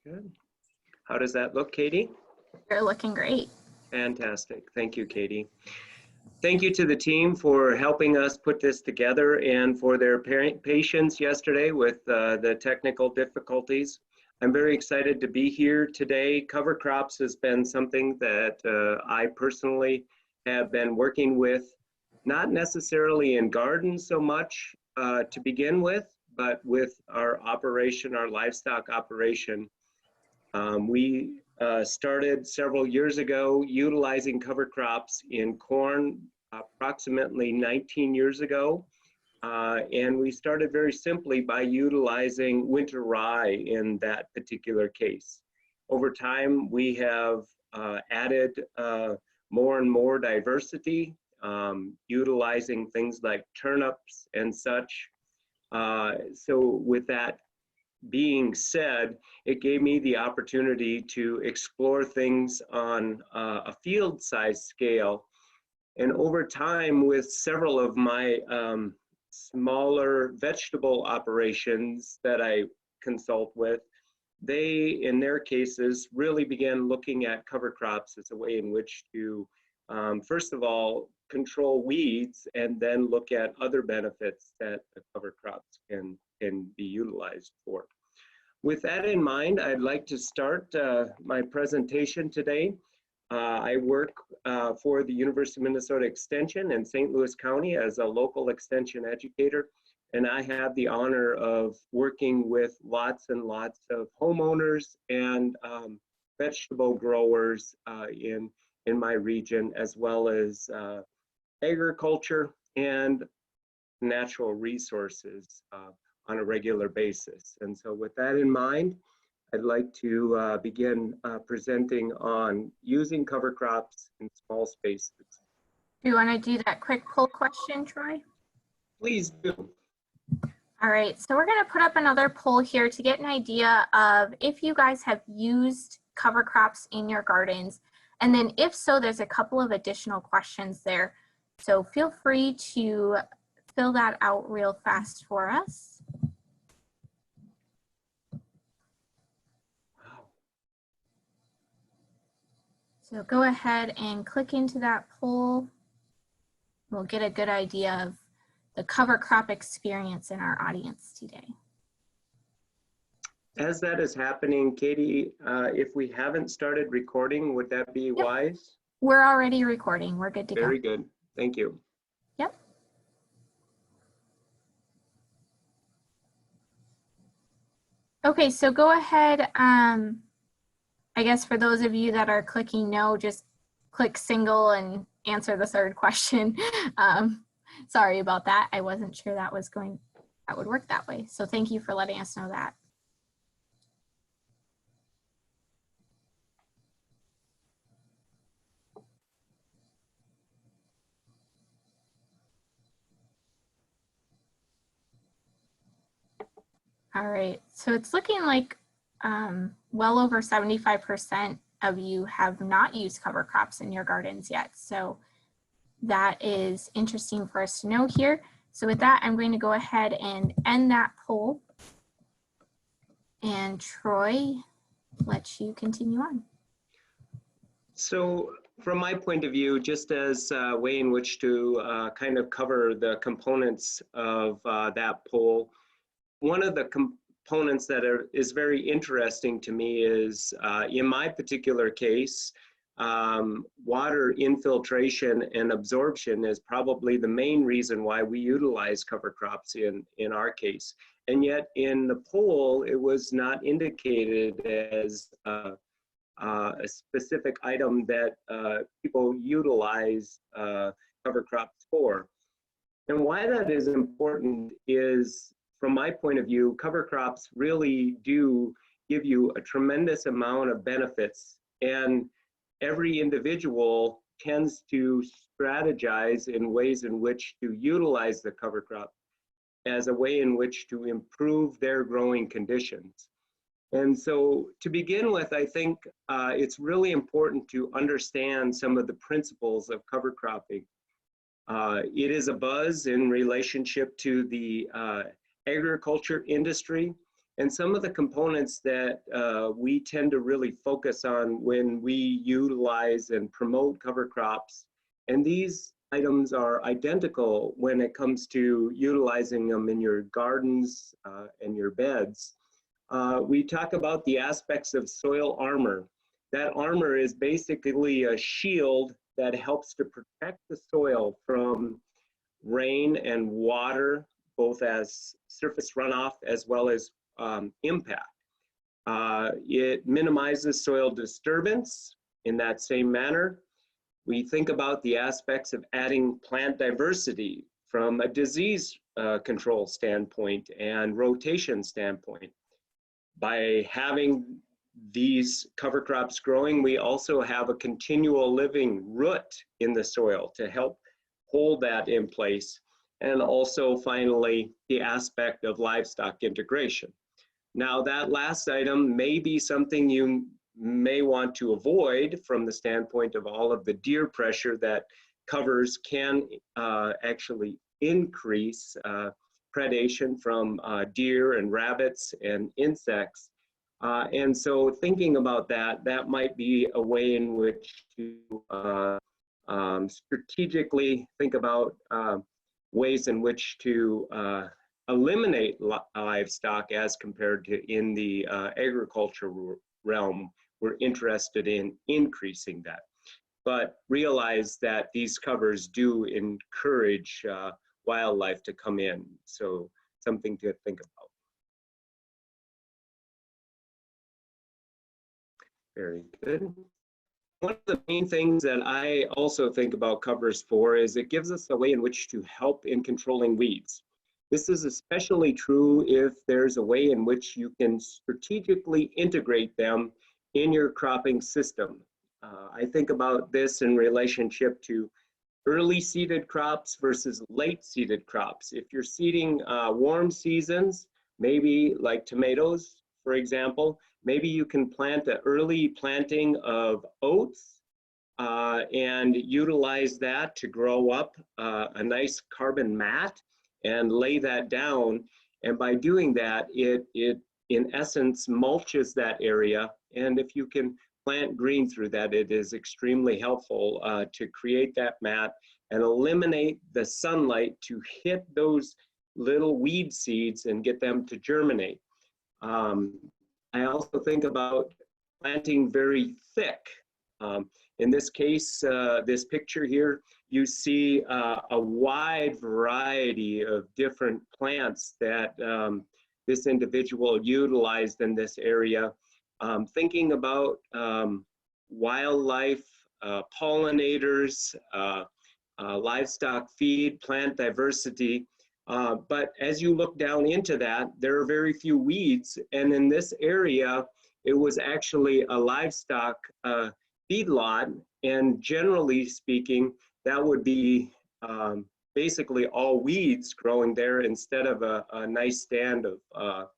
Good. How does that look, Katie? You're looking great. Fantastic. Thank you, Katie. Thank you to the team for helping us put this together and for their patience yesterday with the technical difficulties. I'm very excited to be here today. Cover crops has been something that I personally have been working with, not necessarily in gardens so much to begin with, but with our operation, our livestock operation. We started several years ago utilizing cover crops in corn approximately 19 years ago. And we started very simply by utilizing winter rye in that particular case. Over time, we have added more and more diversity, utilizing things like turnips and such. So with that being said, it gave me the opportunity to explore things on a field size scale. And over time, with several of my smaller vegetable operations that I consult with, they, in their cases, really began looking at cover crops as a way in which to, first of all, control weeds and then look at other benefits that the cover crops can be utilized for. With that in mind, I'd like to start my presentation today. I work for the University of Minnesota Extension in St. Louis County as a local extension educator, and I have the honor of working with lots and lots of homeowners and vegetable growers in my region, as well as agriculture and natural resources on a regular basis. And so with that in mind, I'd like to begin presenting on using cover crops in small spaces. Do you want to do that quick poll question, Troy? Please do. All right, so we're going to put up another poll here to get an idea of if you guys have used cover crops in your gardens. And then if so, there's a couple of additional questions there. So feel free to fill that out real fast for us. So go ahead and click into that poll. We'll get a good idea of the cover crop experience in our audience today. As that is happening, Katie, if we haven't started recording, would that be wise? We're already recording. We're good to go. Very good. Thank you. Yep. Okay, so go ahead. I guess for those of you that are clicking no, just click single and answer the third question. Sorry about that. I wasn't sure that would work that way. So thank you for letting us know that. All right, so it's looking like well over 75% of you have not used cover crops in your gardens yet. So that is interesting for us to know here. So with that, I'm going to go ahead and end that poll. And Troy, let you continue on. So from my point of view, just as a way in which to kind of cover the components of that poll, one of the components that is very interesting to me is, in my particular case, water infiltration and absorption is probably the main reason why we utilize cover crops in our case. And yet in the poll, it was not indicated as a specific item that people utilize cover crops for. And why that is important is, from my point of view, cover crops really do give you a tremendous amount of benefits, and every individual tends to strategize in ways in which to utilize the cover crop as a way in which to improve their growing conditions. And so to begin with, I think it's really important to understand some of the principles of cover cropping. It is a buzz in relationship to the agriculture industry, and some of the components that we tend to really focus on when we utilize and promote cover crops. And these items are identical when it comes to utilizing them in your gardens and your beds. We talk about the aspects of soil armor. That armor is basically a shield that helps to protect the soil from rain and water, both as surface runoff as well as impact. It minimizes soil disturbance in that same manner. We think about the aspects of adding plant diversity from a disease control standpoint and rotation standpoint. By having these cover crops growing, we also have a continual living root in the soil to help hold that in place. And also finally, the aspect of livestock integration. Now that last item may be something you may want to avoid from the standpoint of all of the deer pressure that covers can actually increase predation from deer and rabbits and insects. And so thinking about that, that might be a way in which to strategically think about ways in which to eliminate livestock as compared to in the agriculture realm. We're interested in increasing that, but realize that these covers do encourage wildlife to come in. So something to think about. Very good. One of the main things that I also think about covers for is it gives us a way in which to help in controlling weeds. This is especially true if there's a way in which you can strategically integrate them in your cropping system. I think about this in relationship to early seeded crops versus late seeded crops. If you're seeding warm seasons, maybe like tomatoes, for example, maybe you can plant an early planting of oats and utilize that to grow up a nice carbon mat and lay that down. And by doing that, it in essence mulches that area. And if you can plant green through that, it is extremely helpful to create that mat and eliminate the sunlight to hit those little weed seeds and get them to germinate. I also think about planting very thick. In this case, this picture here, you see a wide variety of different plants that this individual utilized in this area. Thinking about wildlife, pollinators, livestock feed, plant diversity. But as you look down into that, there are very few weeds. And in this area, it was actually a livestock feedlot. And generally speaking, that would be basically all weeds growing there instead of a nice stand of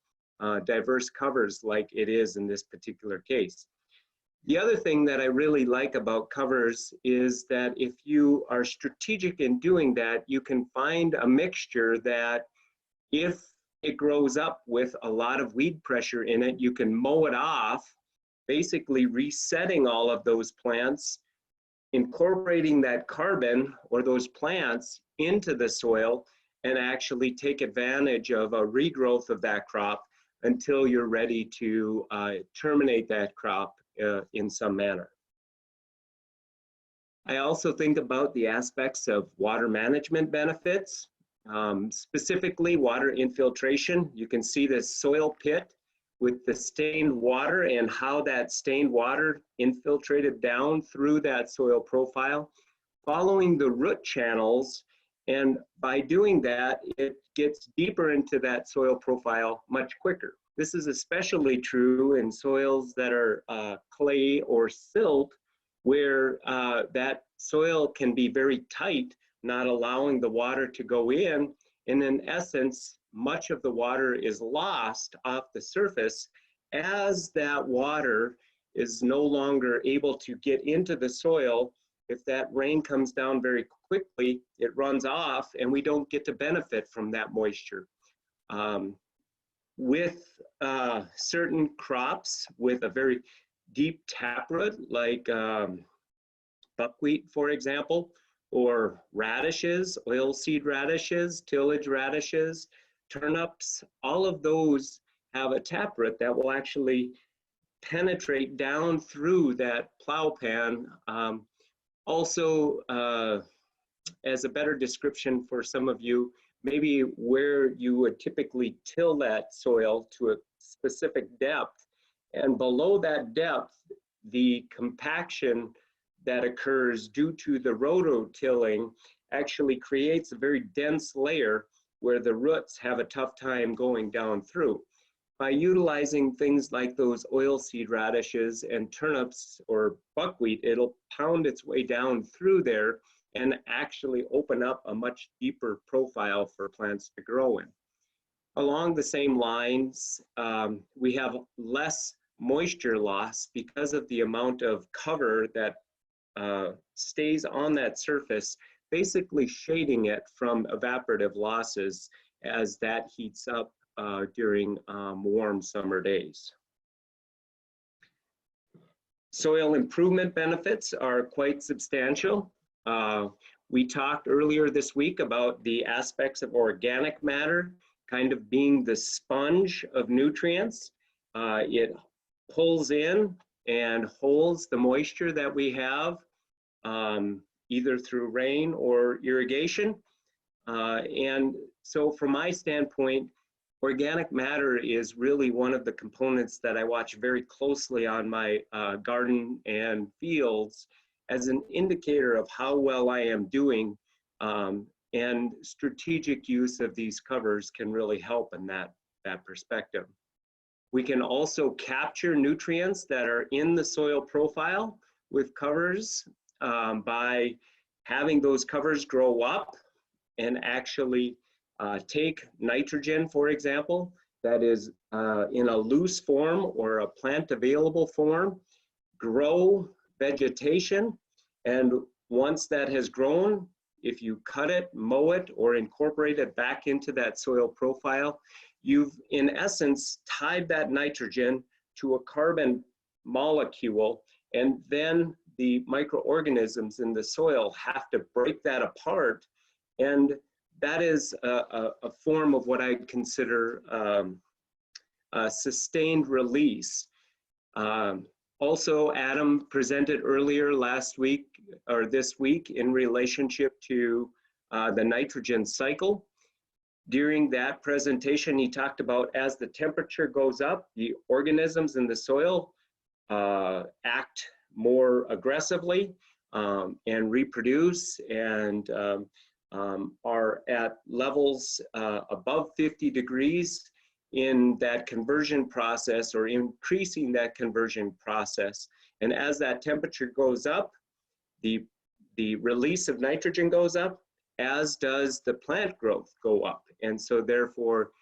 diverse covers like it is in this particular case. The other thing that I really like about covers is that if you are strategic in doing that, you can find a mixture that if it grows up with a lot of weed pressure in it, you can mow it off, basically resetting all of those plants, incorporating that carbon or those plants into the soil and actually take advantage of a regrowth of that crop until you're ready to terminate that crop in some manner. I also think about the aspects of water management benefits, specifically water infiltration. You can see this soil pit with the stained water and how that stained water infiltrated down through that soil profile, following the root channels. And by doing that, it gets deeper into that soil profile much quicker. This is especially true in soils that are clay or silt, where that soil can be very tight, not allowing the water to go in. And in essence, much of the water is lost off the surface as that water is no longer able to get into the soil. If that rain comes down very quickly, it runs off and we don't get to benefit from that moisture. with certain crops with a very deep taproot, like buckwheat, for example, or radishes, oilseed radishes, tillage radishes, turnips, all of those have a taproot that will actually penetrate down through that plow pan. Also, as a better description for some of you, maybe where you would typically till that soil to a specific depth, and below that depth, the compaction that occurs due to the rototilling actually creates a very dense layer where the roots have a tough time going down through. By utilizing things like those oilseed radishes and turnips or buckwheat, it'll pound its way down through there and actually open up a much deeper profile for plants to grow in. Along the same lines, we have less moisture loss because of the amount of cover that stays on that surface, basically shading it from evaporative losses as that heats up during warm summer days. Soil improvement benefits are quite substantial. We talked earlier this week about the aspects of organic matter kind of being the sponge of nutrients. It pulls in and holds the moisture that we have either through rain or irrigation. And so from my standpoint, organic matter is really one of the components that I watch very closely on my garden and fields as an indicator of how well I am doing, and strategic use of these covers can really help in that perspective. We can also capture nutrients that are in the soil profile with covers by having those covers grow up and actually take nitrogen, for example, that is in a loose form or a plant available form, grow vegetation, and once that has grown, if you cut it, mow it, or incorporate it back into that soil profile, you've in essence tied that nitrogen to a carbon molecule, and then the microorganisms in the soil have to break that apart, and that is a form of what I consider a sustained release. Also, Adam presented earlier last week or this week in relationship to the nitrogen cycle. During that presentation, he talked about as the temperature goes up, the organisms in the soil act more aggressively and reproduce and are at levels above 50 degrees in that conversion process or increasing that conversion process. And as that temperature goes up, the release of nitrogen goes up, as does the plant growth go up. And so therefore,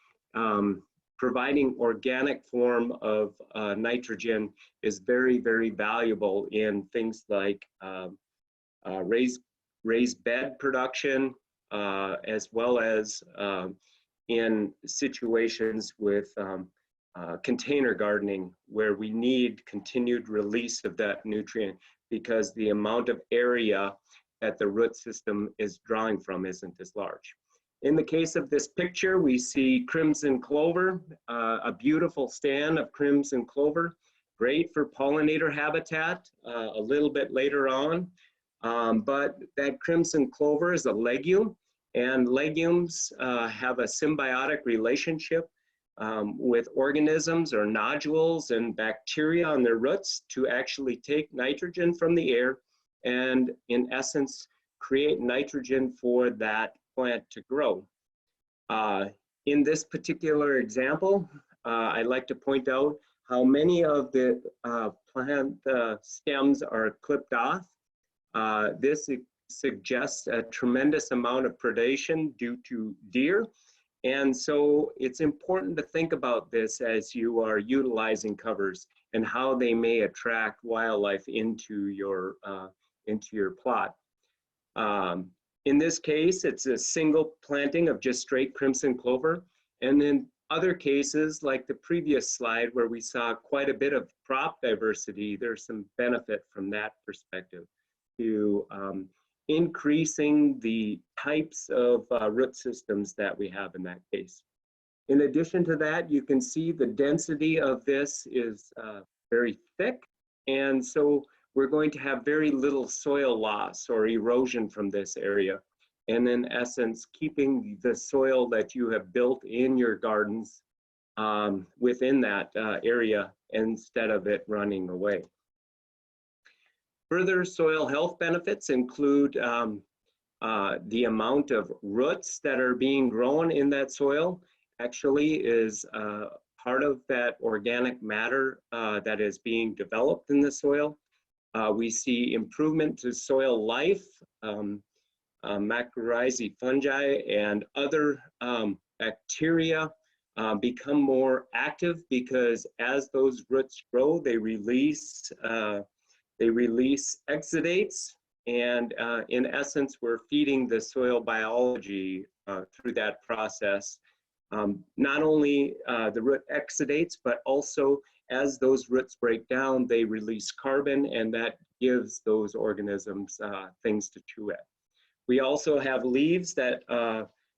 providing organic form of nitrogen is very, very valuable in things like raised bed production, as well as in situations with container gardening, where we need continued release of that nutrient because the amount of area that the root system is drawing from isn't as large. In the case of this picture, we see crimson clover, a beautiful stand of crimson clover, great for pollinator habitat a little bit later on. But that crimson clover is a legume, and legumes have a symbiotic relationship with organisms or nodules and bacteria on their roots to actually take nitrogen from the air and in essence create nitrogen for that plant to grow. In this particular example, I'd like to point out how many of the plant stems are clipped off. This suggests a tremendous amount of predation due to deer. And so it's important to think about this as you are utilizing covers and how they may attract wildlife into your plot. In this case, it's a single planting of just straight crimson clover. And then Other cases, like the previous slide where we saw quite a bit of crop diversity, there's some benefit from that perspective to increasing the types of root systems that we have in that case. In addition to that, you can see the density of this is very thick, and so we're going to have very little soil loss or erosion from this area. And in essence, keeping the soil that you have built in your gardens within that area instead of it running away. Further soil health benefits include the amount of roots that are being grown in that soil actually is part of that organic matter that is being developed in the soil. We see improvement to soil life, mycorrhizae fungi and other bacteria become more active because as those roots grow, they release exudates, and in essence, we're feeding the soil biology through that process. Not only the root exudates, but also as those roots break down, they release carbon, and that gives those organisms things to chew at. We also have leaves that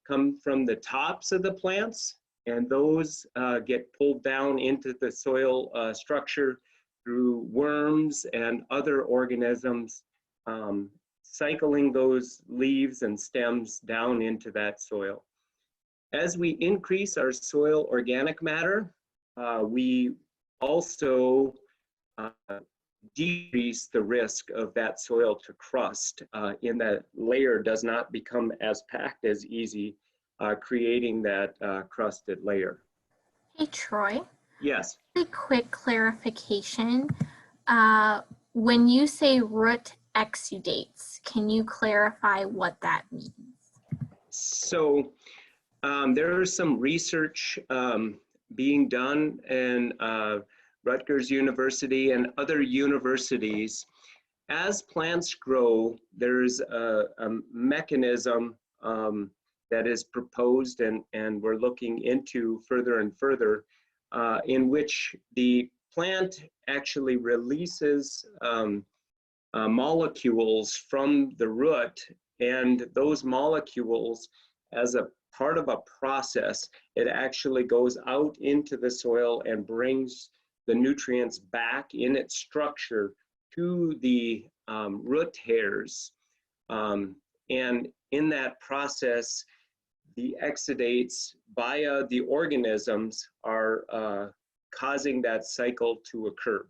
come from the tops of the plants, and those get pulled down into the soil structure through worms and other organisms, cycling those leaves and stems down into that soil. As we increase our soil organic matter, we also decrease the risk of that soil to crust in that layer does not become as packed as easy, creating that crusted layer. Hey, Troy. Yes. A quick clarification. When you say root exudates, can you clarify what that means? So there is some research being done in Rutgers University and other universities. As plants grow, there's a mechanism that is proposed and we're looking into further and further, in which the plant actually releases molecules from the root, and those molecules, as a part of a process, it actually goes out into the soil and brings the nutrients back in its structure to the root hairs. And in that process, the exudates via the organisms are causing that cycle to occur.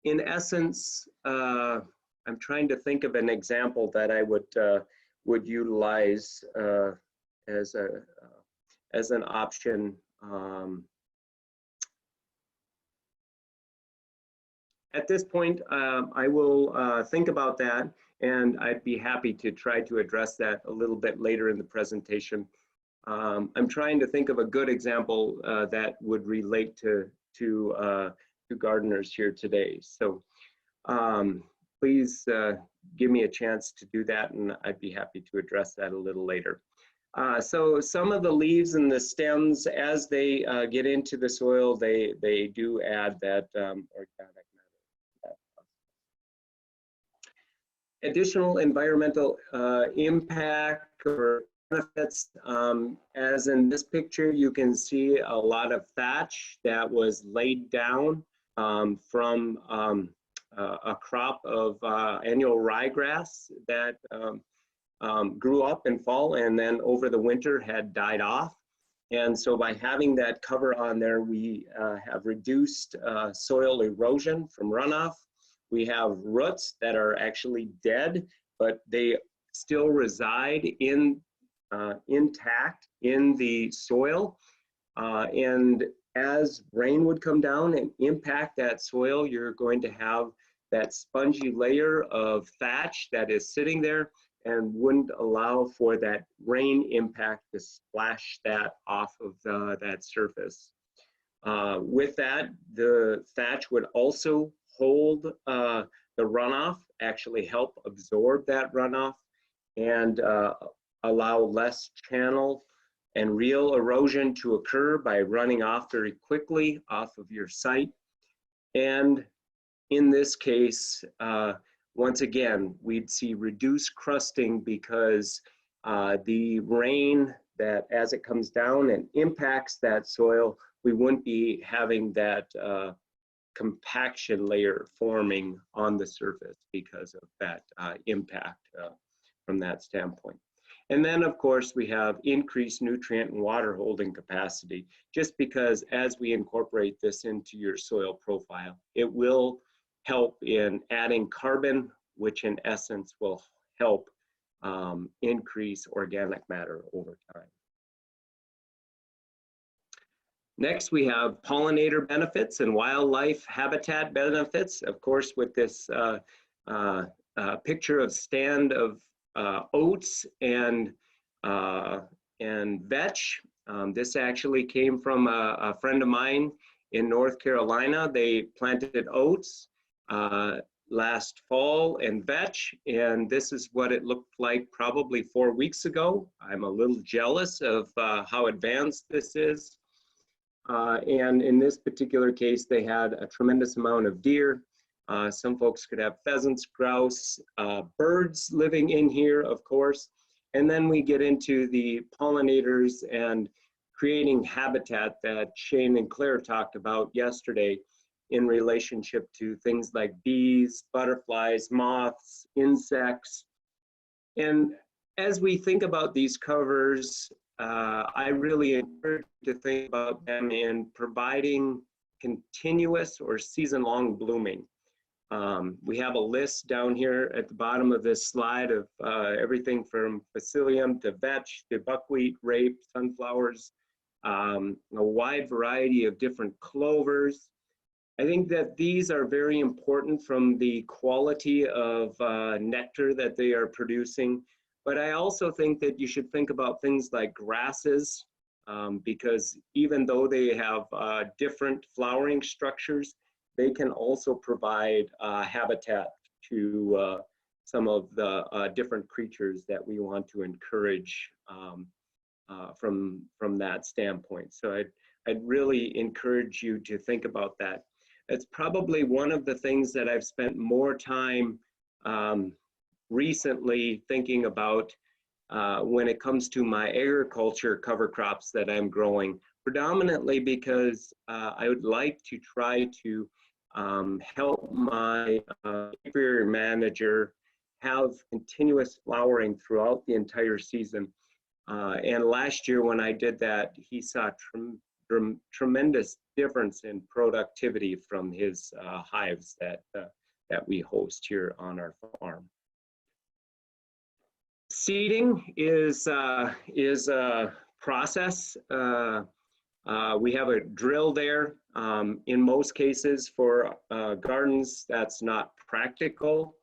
In essence, I'm trying to think of an example that I would utilize as an option. At this point, I will think about that, and I'd be happy to try to address that a little bit later in the presentation. I'm trying to think of a good example that would relate to gardeners here today. So please give me a chance to do that, and I'd be happy to address that a little later. So some of the leaves and the stems, as they get into the soil, they do add that organic matter. Additional environmental impact or benefits, as in this picture, you can see a lot of thatch that was laid down from a crop of annual ryegrass that grew up in fall and then over the winter had died off. And so by having that cover on there, we have reduced soil erosion from runoff. We have roots that are actually dead, but they still reside in intact in the soil. And as rain would come down and impact that soil, you're going to have that spongy layer of thatch that is sitting there and wouldn't allow for that rain impact to splash that off of that surface. With that, the thatch would also hold the runoff, actually help absorb that runoff and allow less channel and real erosion to occur by running off very quickly off of your site. And in this case, once again, we'd see reduced crusting because the rain that as it comes down and impacts that soil, we wouldn't be having that compaction layer forming on the surface because of that impact from that standpoint. And then of course we have increased nutrient and water holding capacity, just because as we incorporate this into your soil profile, it will help in adding carbon, which in essence will help increase organic matter over time. Next, we have pollinator benefits and wildlife habitat benefits. Of course, with this picture of stand of oats and vetch. This actually came from a friend of mine in North Carolina. They planted oats last fall and vetch, and this is what it looked like probably 4 weeks ago. I'm a little jealous of how advanced this is. And in this particular case, they had a tremendous amount of deer. Some folks could have pheasants, grouse, birds living in here, of course. And then we get into the pollinators and creating habitat that Shane and Claire talked about yesterday in relationship to things like bees, butterflies, moths, insects. And as we think about these covers, I really encourage you to think about them in providing continuous or season-long blooming. We have a list down here at the bottom of this slide of everything from Facilium to vetch to buckwheat, rape, sunflowers, a wide variety of different clovers. I think that these are very important from the quality of nectar that they are producing. But I also think that you should think about things like grasses, because even though they have different flowering structures, they can also provide habitat to some of the different creatures that we want to encourage from that standpoint. So I'd really encourage you to think about that. It's probably one of the things that I've spent more time recently thinking about when it comes to my agriculture cover crops that I'm growing, predominantly because I would like to try to help my apiary manager have continuous flowering throughout the entire season. And last year when I did that, he saw tremendous difference in productivity from his hives that we host here on our farm. Seeding is a process. We have a drill there. In most cases for gardens, that's not practical.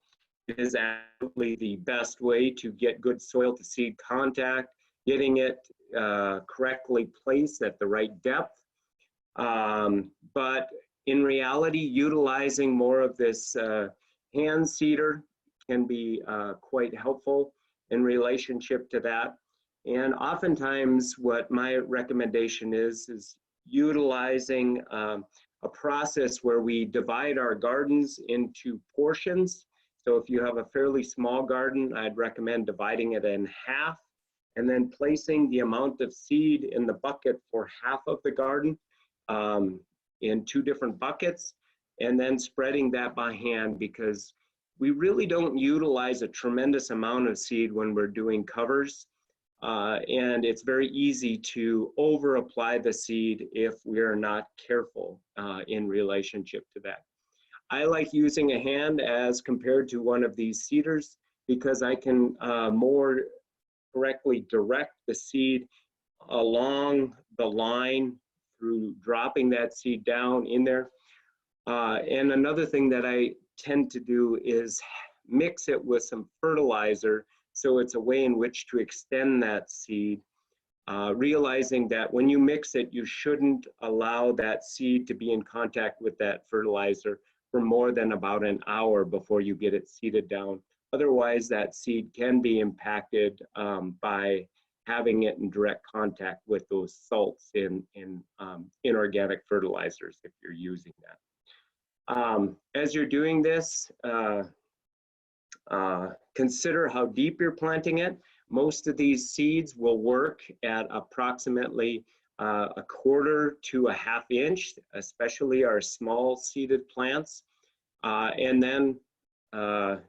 It is absolutely the best way to get good soil to seed contact, getting it correctly placed at the right depth. But in reality, utilizing more of this hand seeder can be quite helpful in relationship to that. And oftentimes what my recommendation is utilizing a process where we divide our gardens into portions. So if you have a fairly small garden, I'd recommend dividing it in half and then placing the amount of seed in the bucket for half of the garden in 2 different buckets, and then spreading that by hand, because we really don't utilize a tremendous amount of seed when we're doing covers. And it's very easy to over apply the seed if we are not careful in relationship to that. I like using a hand as compared to one of these seeders because I can more correctly direct the seed along the line through dropping that seed down in there. And another thing that I tend to do is mix it with some fertilizer, so it's a way in which to extend that seed, realizing that when you mix it, you shouldn't allow that seed to be in contact with that fertilizer for more than about an hour before you get it seeded down. Otherwise, that seed can be impacted by having it in direct contact with those salts in inorganic fertilizers if you're using that. As you're doing this, consider how deep you're planting it. Most of these seeds will work at approximately a quarter to a half inch, especially our small seeded plants. And then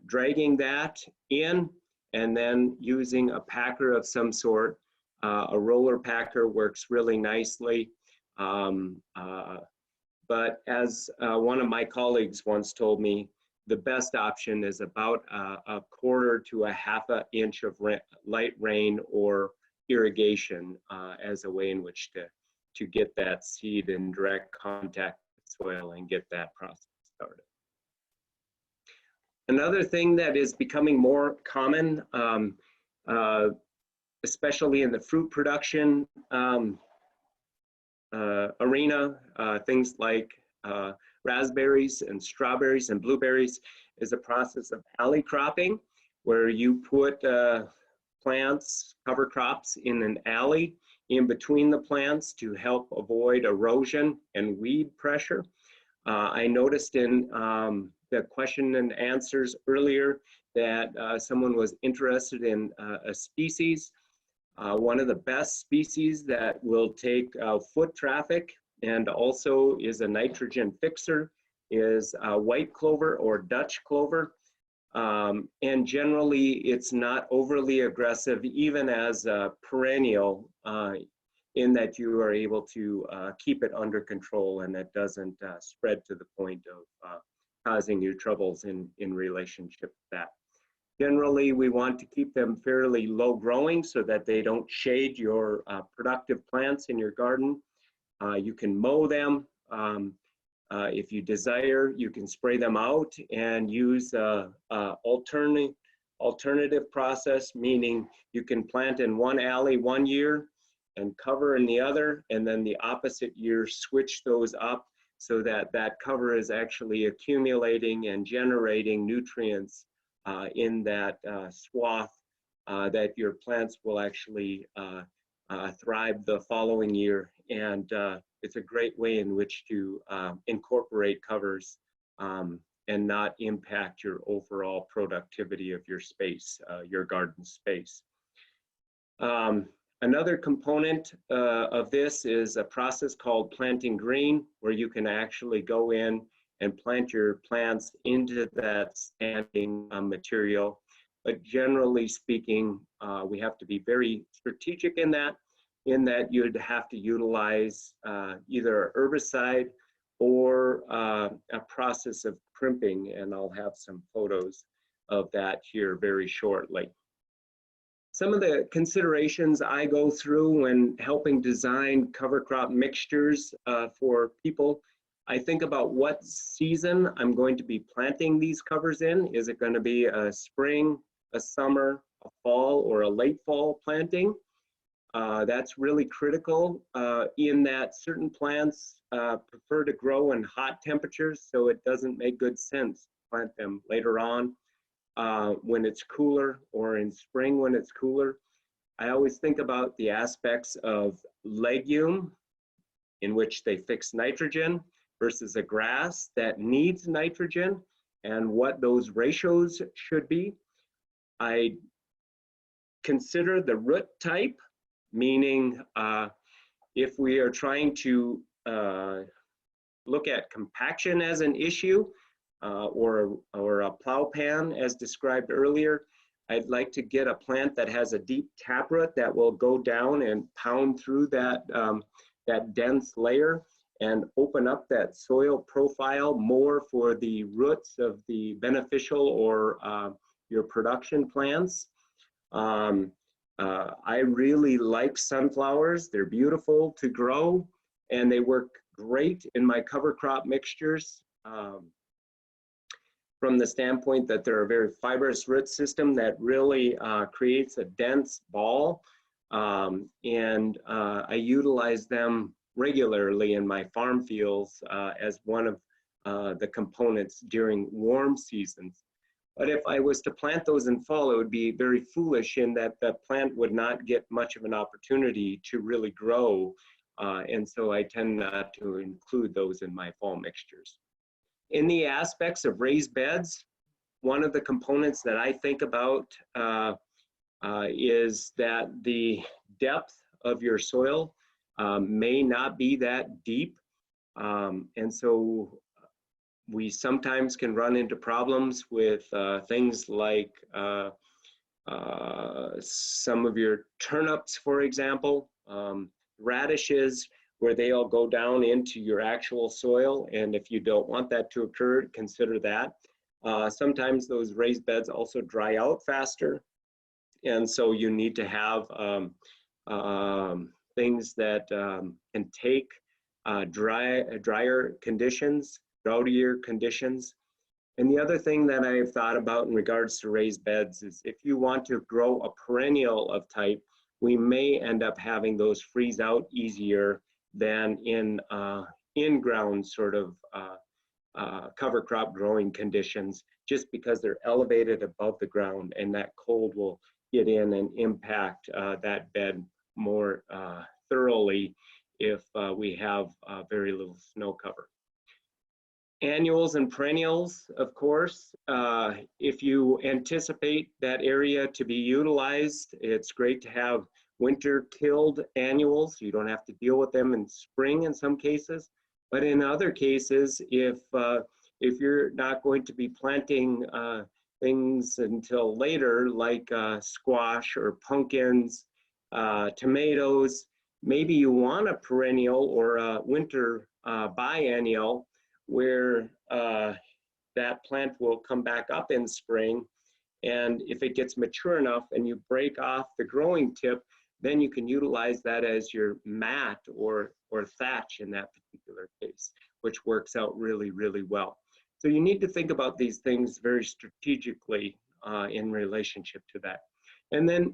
dragging that in and then using a packer of some sort. A roller packer works really nicely. But as one of my colleagues once told me, the best option is about a quarter to a half an inch of light rain or irrigation as a way in which to get that seed in direct contact with soil and get that process started. Another thing that is becoming more common, especially in the fruit production arena, things like raspberries and strawberries and blueberries, is a process of alley cropping, where you put plants, cover crops in an alley in between the plants to help avoid erosion and weed pressure. I noticed in the question and answers earlier that someone was interested in a species. One of the best species that will take foot traffic and also is a nitrogen fixer is white clover or Dutch clover. And generally it's not overly aggressive even as a perennial in that you are able to keep it under control and it doesn't spread to the point of causing you troubles in relationship to that. Generally, we want to keep them fairly low growing so that they don't shade your productive plants in your garden. You can mow them. If you desire, you can spray them out and use alternative process, meaning you can plant in one alley one year and cover in the other, and then the opposite year switch those up so that that cover is actually accumulating and generating nutrients in that swath that your plants will actually thrive the following year. And it's a great way in which to incorporate covers and not impact your overall productivity of your space, your garden space. Another component of this is a process called planting green, where you can actually go in and plant your plants into that standing material. But generally speaking, we have to be very strategic in that you'd have to utilize either a herbicide or a process of crimping, and I'll have some photos of that here very shortly. Some of the considerations I go through when helping design cover crop mixtures for people, I think about what season I'm going to be planting these covers in. Is it going to be a spring, a summer, a fall, or a late fall planting? That's really critical in that certain plants prefer to grow in hot temperatures, so it doesn't make good sense to plant them later on when it's cooler, or in spring when it's cooler. I always think about the aspects of legume, in which they fix nitrogen, versus a grass that needs nitrogen, and what those ratios should be. I consider the root type, meaning if we are trying to look at compaction as an issue, or a plow pan as described earlier, I'd like to get a plant that has a deep taproot that will go down and pound through that, that dense layer and open up that soil profile more for the roots of the beneficial or your production plants. I really like sunflowers. They're beautiful to grow and they work great in my cover crop mixtures. From the standpoint that they're a very fibrous root system that really creates a dense ball. And I utilize them regularly in my farm fields as one of the components during warm seasons. But if I was to plant those in fall, it would be very foolish in that the plant would not get much of an opportunity to really grow. And so I tend not to include those in my fall mixtures. In the aspects of raised beds, one of the components that I think about is that the depth of your soil may not be that deep. And so we sometimes can run into problems with things like some of your turnips, for example, radishes, where they all go down into your actual soil. And if you don't want that to occur, consider that. Sometimes those raised beds also dry out faster. And so you need to have things that can take drier conditions, droughtier conditions. And the other thing that I've thought about in regards to raised beds is if you want to grow a perennial of type, we may end up having those freeze out easier than in in-ground sort of cover crop growing conditions, just because they're elevated above the ground, and that cold will get in and impact that bed more thoroughly if we have very little snow cover. Annuals and perennials, of course, if you anticipate that area to be utilized, it's great to have winter tilled annuals. You don't have to deal with them in spring in some cases, but in other cases, if you're not going to be planting things until later, like squash or pumpkins, tomatoes, maybe you want a perennial or a winter biennial where that plant will come back up in spring. And if it gets mature enough and you break off the growing tip, then you can utilize that as your mat or thatch in that particular case, which works out really, really well. So you need to think about these things very strategically in relationship to that. And then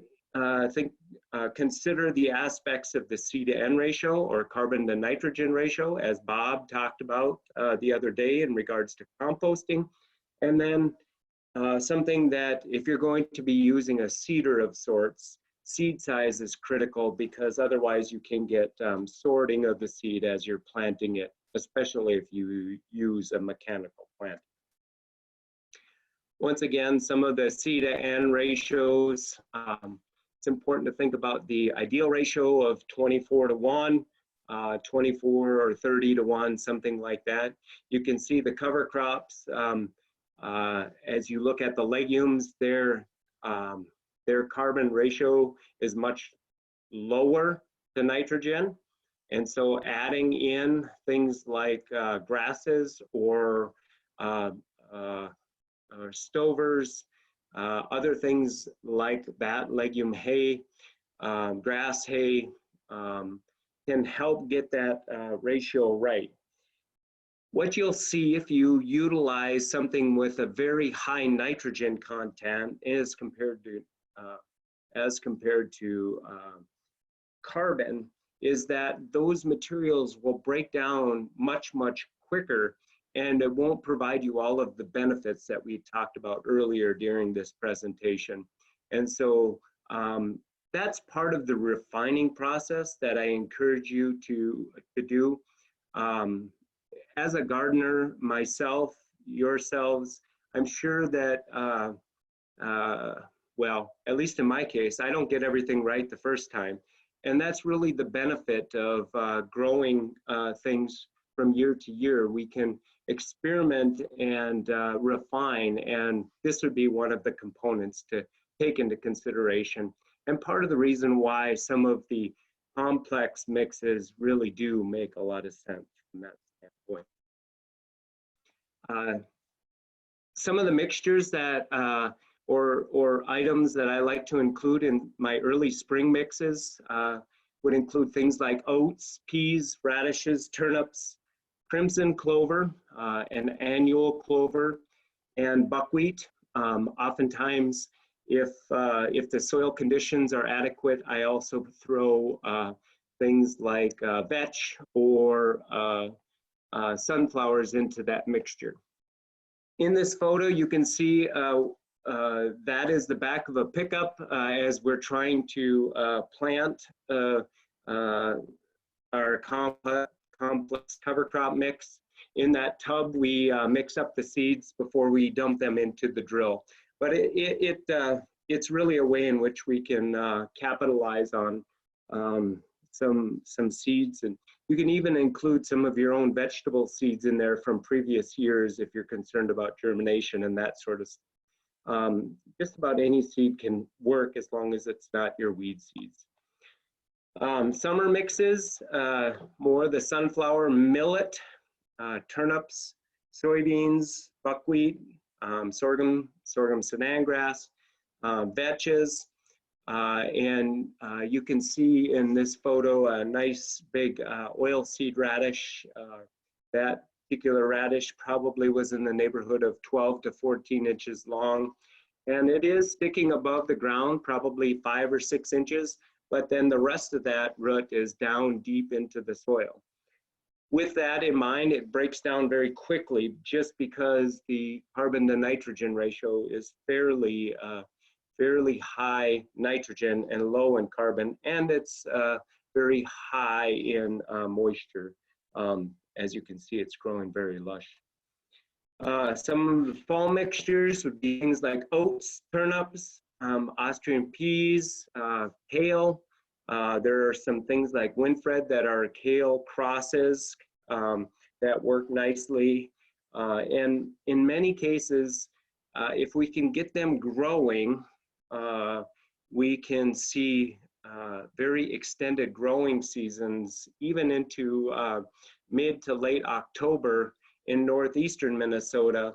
consider the aspects of the C to N ratio, or carbon to nitrogen ratio, as Bob talked about the other day in regards to composting. And then something that if you're going to be using a seeder of sorts, seed size is critical, because otherwise you can get sorting of the seed as you're planting it, especially if you use a mechanical plant. Once again, some of the C to N ratios, it's important to think about the ideal ratio of 24 to 1, 24 or 30 to 1, something like that. You can see the cover crops, as you look at the legumes, their carbon ratio is much lower to nitrogen. And so adding in things like grasses or stovers, other things like that, legume hay, grass hay, can help get that ratio right. What you'll see if you utilize something with a very high nitrogen content as compared to carbon is that those materials will break down much, much quicker, and it won't provide you all of the benefits that we talked about earlier during this presentation. And so that's part of the refining process that I encourage you to do. As a gardener myself, yourselves, I'm sure that, well, at least in my case, I don't get everything right the first time. And that's really the benefit of growing things from year to year. We can experiment and refine, and this would be one of the components to take into consideration. And part of the reason why some of the complex mixes really do make a lot of sense from that standpoint. Some of the mixtures that or items that I like to include in my early spring mixes would include things like oats, peas, radishes, turnips, crimson clover, and annual clover, and buckwheat. Oftentimes, if the soil conditions are adequate, I also throw things like vetch or sunflowers into that mixture. In this photo, you can see that is the back of a pickup as we're trying to plant our complex cover crop mix. In that tub, we mix up the seeds before we dump them into the drill. But it's really a way in which we can capitalize on some seeds, and you can even include some of your own vegetable seeds in there from previous years if you're concerned about germination and that sort of stuff. Just about any seed can work as long as it's not your weed seeds. Summer mixes, more the sunflower, millet, turnips, soybeans, buckwheat, sorghum sudan grass, vetches, and you can see in this photo a nice big oilseed radish. That particular radish probably was in the neighborhood of 12 to 14 inches long, and it is sticking above the ground, probably 5 or 6 inches, but then the rest of that root is down deep into the soil. With that in mind, it breaks down very quickly just because the carbon to nitrogen ratio is fairly high nitrogen and low in carbon, and it's very high in moisture. As you can see, it's growing very lush. Some of the fall mixtures would be things like oats, turnips, Austrian peas, kale. There are some things like Winfred that are kale crosses that work nicely. And in many cases, if we can get them growing, we can see very extended growing seasons, even into mid to late October in northeastern Minnesota.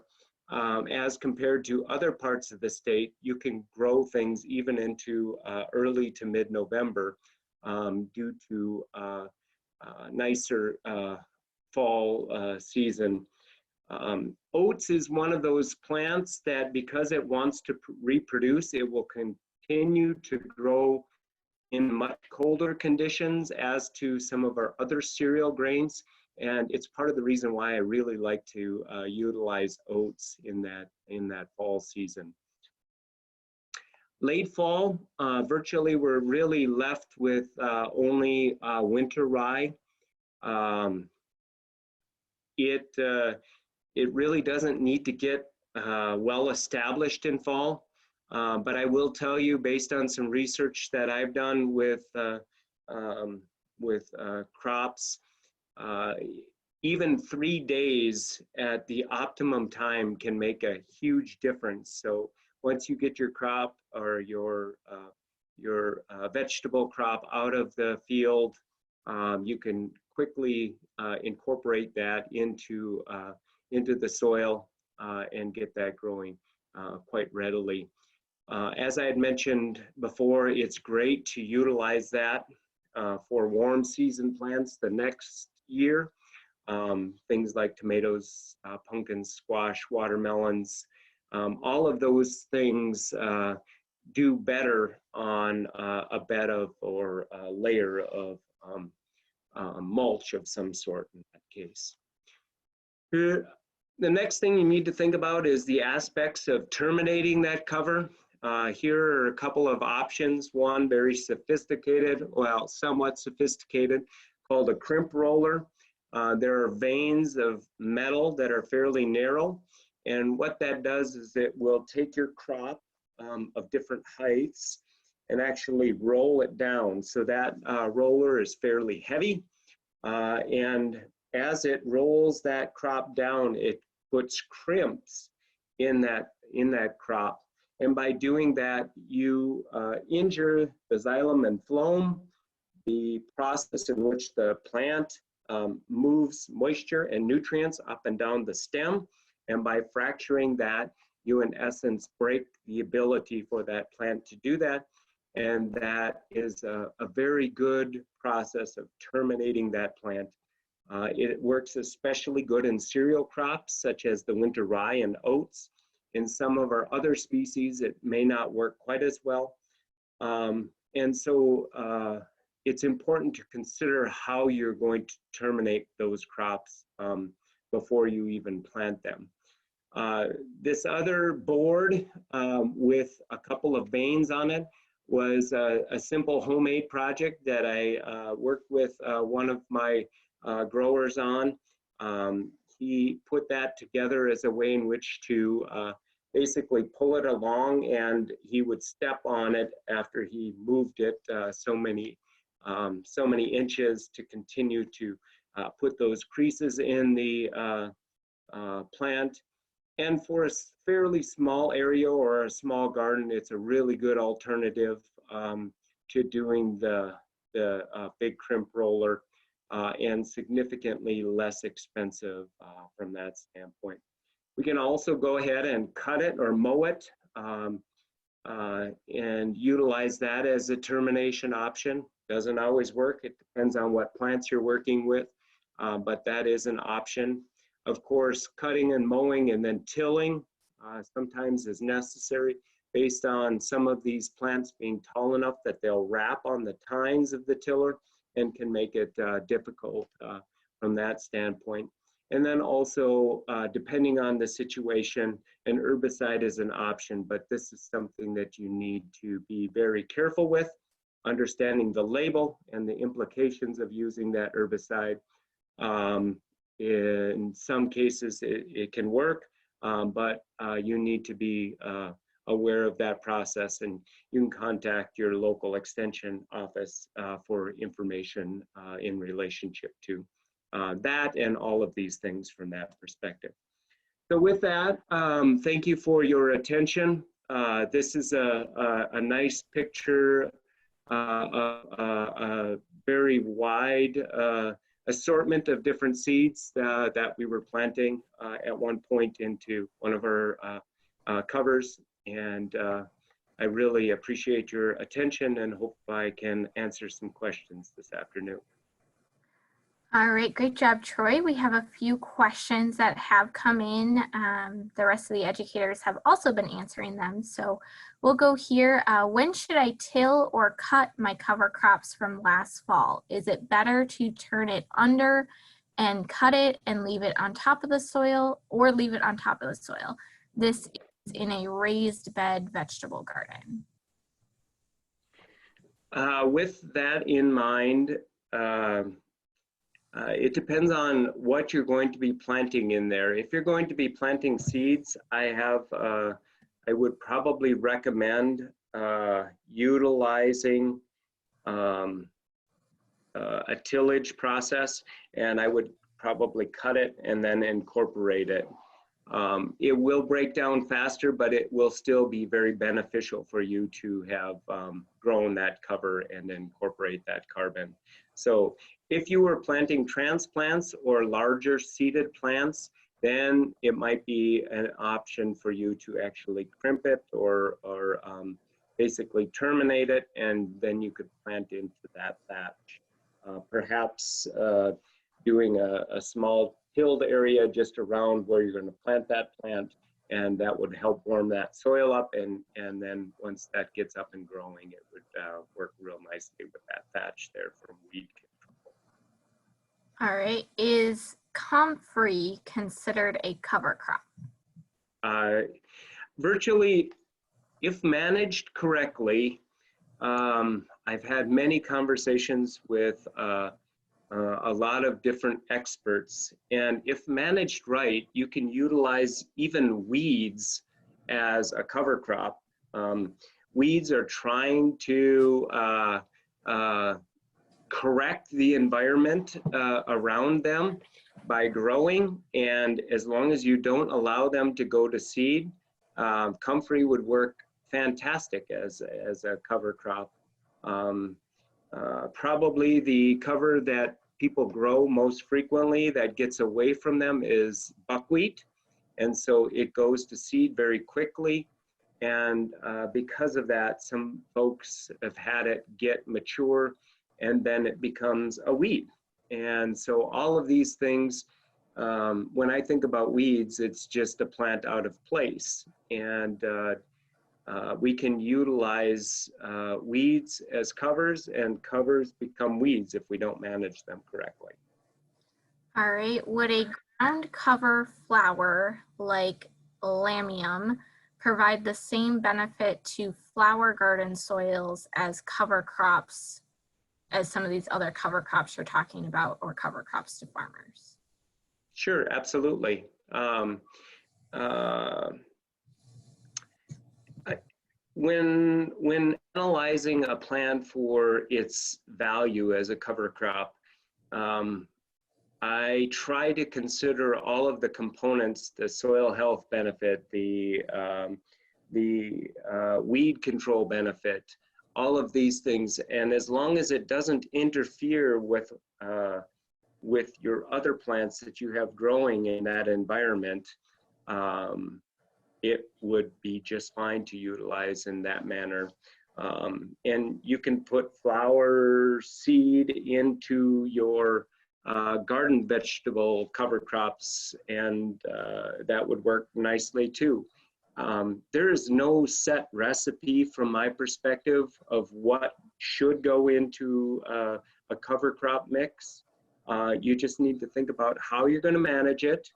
As compared to other parts of the state, you can grow things even into early to mid-November due to nicer fall season. Oats is one of those plants that, because it wants to reproduce, it will continue to grow in much colder conditions as to some of our other cereal grains. And it's part of the reason why I really like to utilize oats in that fall season. Late fall, virtually we're really left with only winter rye. It really doesn't need to get well established in fall, but I will tell you, based on some research that I've done with crops, even 3 days at the optimum time can make a huge difference. So once you get your crop or your vegetable crop out of the field, you can quickly incorporate that into the soil and get that growing quite readily. As I had mentioned before, it's great to utilize that for warm season plants the next year. Things like tomatoes, pumpkins, squash, watermelons, all of those things do better on a bed of or a layer of mulch of some sort in that case. The next thing you need to think about is the aspects of terminating that cover. Here are a couple of options. One very sophisticated, well, somewhat sophisticated, called a crimp roller. There are veins of metal that are fairly narrow. And what that does is it will take your crop of different heights and actually roll it down. So that roller is fairly heavy. And as it rolls that crop down, it puts crimps in that crop. And by doing that, you injure the xylem and phloem, the process in which the plant moves moisture and nutrients up and down the stem. And by fracturing that, you in essence break the ability for that plant to do that. And that is a very good process of terminating that plant. It works especially good in cereal crops such as the winter rye and oats. In some of our other species, it may not work quite as well. And so it's important to consider how you're going to terminate those crops before you even plant them. This other board with a couple of vanes on it was a simple homemade project that I worked with one of my growers on. He put that together as a way in which to basically pull it along, and he would step on it after he moved it so many inches to continue to put those creases in the plant. And for a fairly small area or a small garden, it's a really good alternative to doing the big crimp roller and significantly less expensive from that standpoint. We can also go ahead and cut it or mow it and utilize that as a termination option. Doesn't always work. It depends on what plants you're working with, but that is an option. Of course, cutting and mowing and then tilling sometimes is necessary based on some of these plants being tall enough that they'll wrap on the tines of the tiller and can make it difficult from that standpoint. And then also, depending on the situation, an herbicide is an option, but this is something that you need to be very careful with, understanding the label and the implications of using that herbicide. In some cases, it can work, but you need to be aware of that process, and you can contact your local extension office for information in relationship to that and all of these things from that perspective. So with that, thank you for your attention. This is a nice picture, a very wide assortment of different seeds that we were planting at one point into one of our covers. And I really appreciate your attention and hope I can answer some questions this afternoon. All right, great job, Troy. We have a few questions that have come in. The rest of the educators have also been answering them. So we'll go here. When should I till or cut my cover crops from last fall? Is it better to turn it under and cut it and leave it on top of the soil, or leave it on top of the soil? This is in a raised bed vegetable garden. With that in mind, it depends on what you're going to be planting in there. If you're going to be planting seeds, I would probably recommend utilizing a tillage process, and I would probably cut it and then incorporate it. It will break down faster, but it will still be very beneficial for you to have grown that cover and incorporate that carbon. So if you were planting transplants or larger seeded plants, then it might be an option for you to actually crimp it or basically terminate it, and then you could plant into that thatch. Perhaps doing a small tilled area just around where you're going to plant that plant, and that would help warm that soil up, and then once that gets up and growing, it would work real nicely with that thatch there from weed control. All right, is comfrey considered a cover crop? Virtually, if managed correctly, I've had many conversations with a lot of different experts, and if managed right, you can utilize even weeds as a cover crop. Weeds are trying to correct the environment around them by growing, and as long as you don't allow them to go to seed, comfrey would work fantastic as a cover crop. Probably the cover that people grow most frequently that gets away from them is buckwheat, and so it goes to seed very quickly, and because of that, some folks have had it get mature and then it becomes a weed. And so all of these things, when I think about weeds, it's just a plant out of place, and we can utilize weeds as covers, and covers become weeds if we don't manage them correctly. All right, would a ground cover flower like lamium provide the same benefit to flower garden soils as cover crops, as some of these other cover crops you're talking about, or cover crops to farmers? Sure, absolutely. When analyzing a plant for its value as a cover crop, I try to consider all of the components: the soil health benefit, the weed control benefit, all of these things. And as long as it doesn't interfere with your other plants that you have growing in that environment, it would be just fine to utilize in that manner. And you can put flower seed into your garden vegetable cover crops, and that would work nicely too. There is no set recipe from my perspective of what should go into a cover crop mix. You just need to think about how you're going to manage it,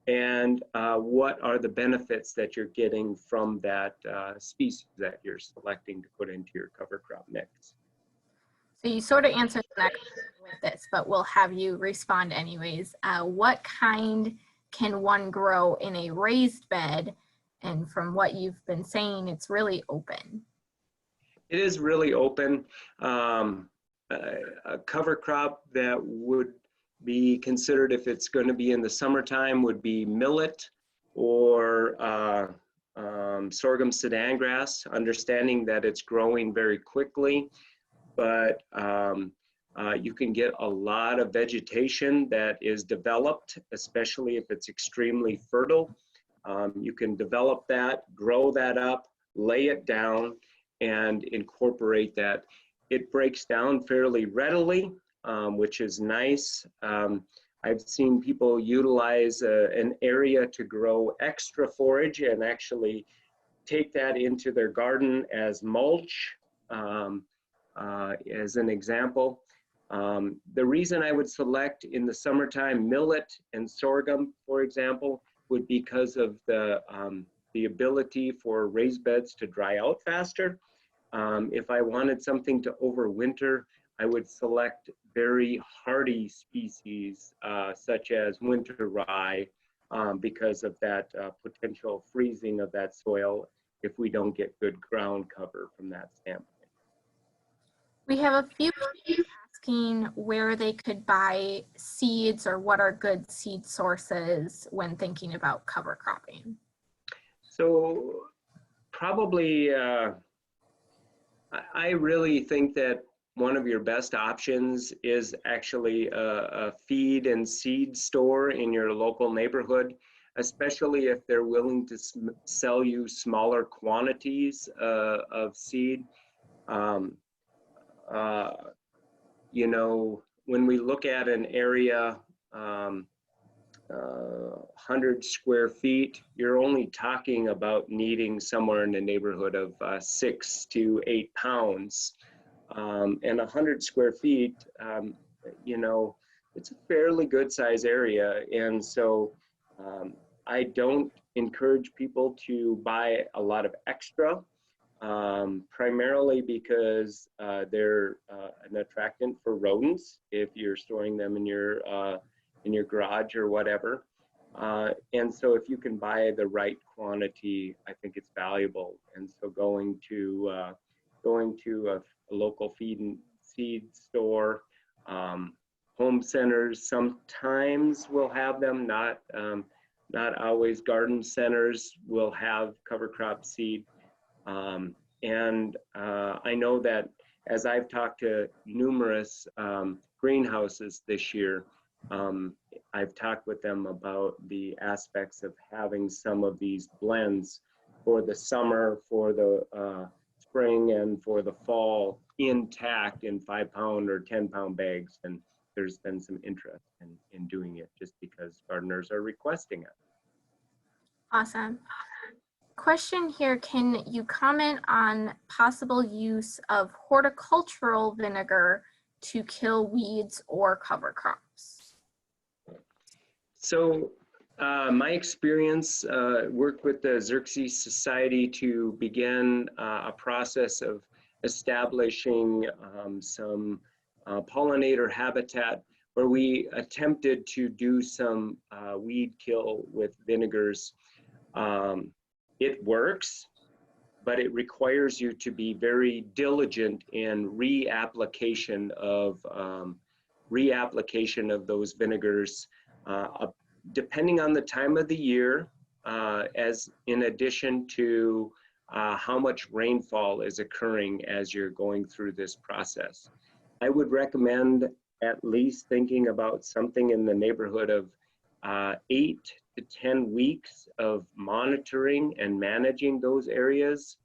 and what are the benefits that you're getting from that species that you're selecting to put into your cover crop mix. So you sort of answered the next with this, but we'll have you respond anyways. What kind can one grow in a raised bed? And from what you've been saying, it's really open. It is really open. A cover crop that would be considered, if it's going to be in the summertime, would be millet or sorghum sudan grass, understanding that it's growing very quickly, but you can get a lot of vegetation that is developed, especially if it's extremely fertile. You can develop that, grow that up, lay it down, and incorporate that. It breaks down fairly readily, which is nice. I've seen people utilize an area to grow extra forage and actually take that into their garden as mulch, as an example. The reason I would select in the summertime millet and sorghum, for example, would be because of the ability for raised beds to dry out faster. If I wanted something to overwinter, I would select very hardy species such as winter rye, because of that potential freezing of that soil if we don't get good ground cover from that standpoint. We have a few people asking where they could buy seeds or what are good seed sources when thinking about cover cropping. So probably, I really think that one of your best options is actually a feed and seed store in your local neighborhood, especially if they're willing to sell you smaller quantities of seed. You know, when we look at an area, 100 square feet, you're only talking about needing somewhere in the neighborhood of 6 to 8 pounds. And 100 square feet, you know, it's a fairly good size area. And so I don't encourage people to buy a lot of extra, primarily because they're an attractant for rodents if you're storing them in your garage or whatever. And so if you can buy the right quantity, I think it's valuable. And so going to a local feed and seed store, home centers sometimes will have them, not always. Garden centers will have cover crop seed. And I know that as I've talked to numerous greenhouses this year, I've talked with them about the aspects of having some of these blends for the summer, for the spring, and for the fall intact in 5-pound or 10-pound bags. And there's been some interest in doing it just because gardeners are requesting it. Awesome. Question here, can you comment on possible use of horticultural vinegar to kill weeds or cover crops? So My experience worked with the Xerxes Society to begin a process of establishing some pollinator habitat where we attempted to do some weed kill with vinegars. It works, but it requires you to be very diligent in reapplication of those vinegars, depending on the time of the year, as in addition to how much rainfall is occurring as you're going through this process. I would recommend at least thinking about something in the neighborhood of 8 to 10 weeks of monitoring and managing those areas.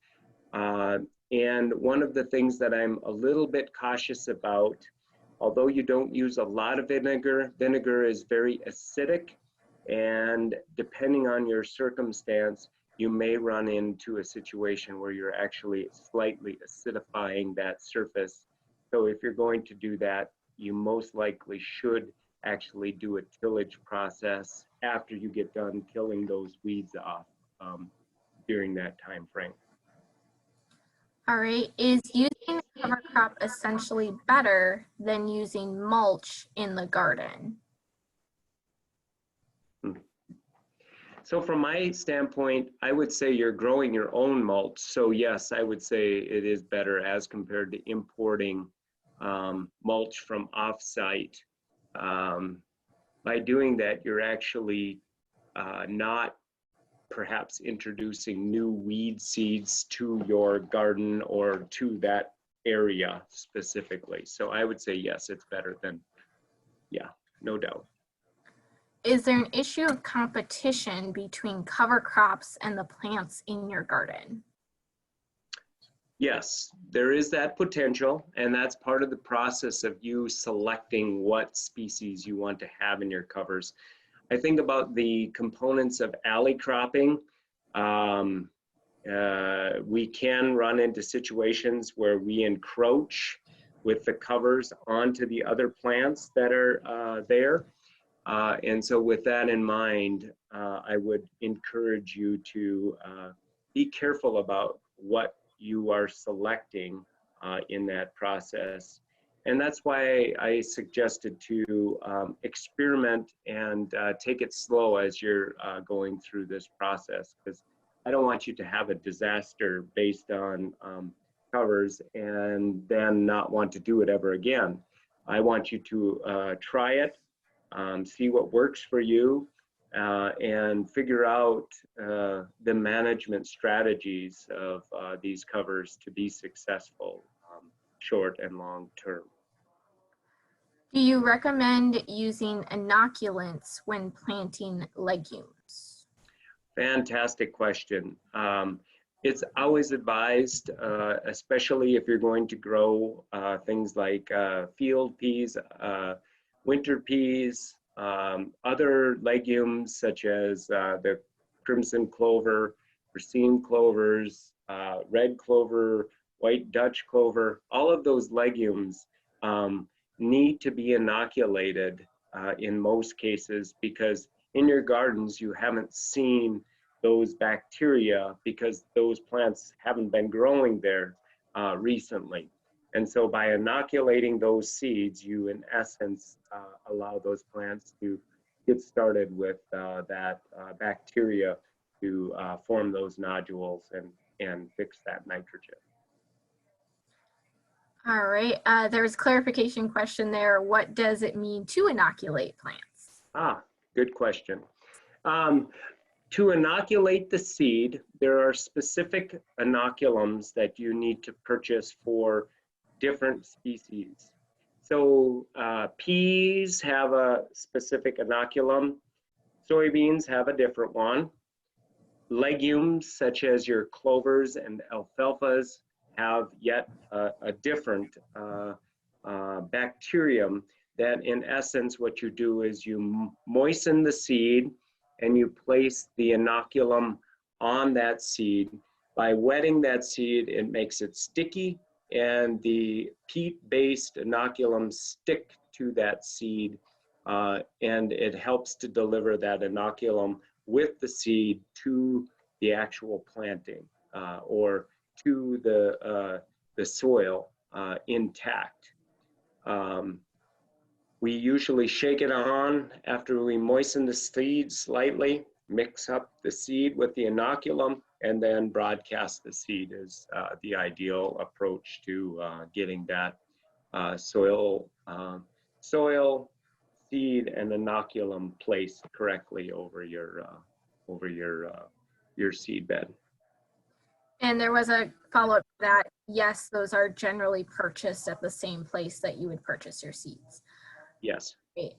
And one of the things that I'm a little bit cautious about, although you don't use a lot of vinegar, vinegar is very acidic, and depending on your circumstance, you may run into a situation where you're actually slightly acidifying that surface. So if you're going to do that, you most likely should actually do a tillage process after you get done killing those weeds off during that time frame. All right, is using a cover crop essentially better than using mulch in the garden? So from my standpoint, I would say you're growing your own mulch. So yes, I would say it is better as compared to importing mulch from offsite. By doing that, you're actually not perhaps introducing new weed seeds to your garden or to that area specifically. So I would say yes, it's better than, yeah, no doubt. Is there an issue of competition between cover crops and the plants in your garden? Yes, there is that potential, and that's part of the process of you selecting what species you want to have in your covers. I think about the components of alley cropping. We can run into situations where we encroach with the covers onto the other plants that are there. And so with that in mind, I would encourage you to be careful about what you are selecting in that process. And that's why I suggested to experiment and take it slow as you're going through this process, because I don't want you to have a disaster based on covers and then not want to do it ever again. I want you to try it, see what works for you, and figure out the management strategies of these covers to be successful, short and long term. Do you recommend using inoculants when planting legumes? Fantastic question. It's always advised, especially if you're going to grow things like field peas, winter peas, other legumes such as the crimson clover, racine clovers, red clover, white Dutch clover. All of those legumes need to be inoculated in most cases, because in your gardens you haven't seen those bacteria because those plants haven't been growing there recently. And so by inoculating those seeds, you in essence allow those plants to get started with that bacteria to form those nodules and fix that nitrogen. All right, there's a clarification question there. What does it mean to inoculate plants? Good question. To inoculate the seed, there are specific inoculums that you need to purchase for different species. So peas have a specific inoculum, soybeans have a different one. Legumes such as your clovers and alfalfas have yet a different bacterium that in essence what you do is you moisten the seed and you place the inoculum on that seed. By wetting that seed, it makes it sticky, and the peat-based inoculums stick to that seed and it helps to deliver that inoculum with the seed to the actual planting or to the soil intact. We usually shake it on after we moisten the seed slightly, mix up the seed with the inoculum, and then broadcast the seed is the ideal approach to getting that soil, seed, and inoculum placed correctly over your seed bed. And there was a follow-up to that. Yes, those are generally purchased at the same place that you would purchase your seeds. Yes. Great.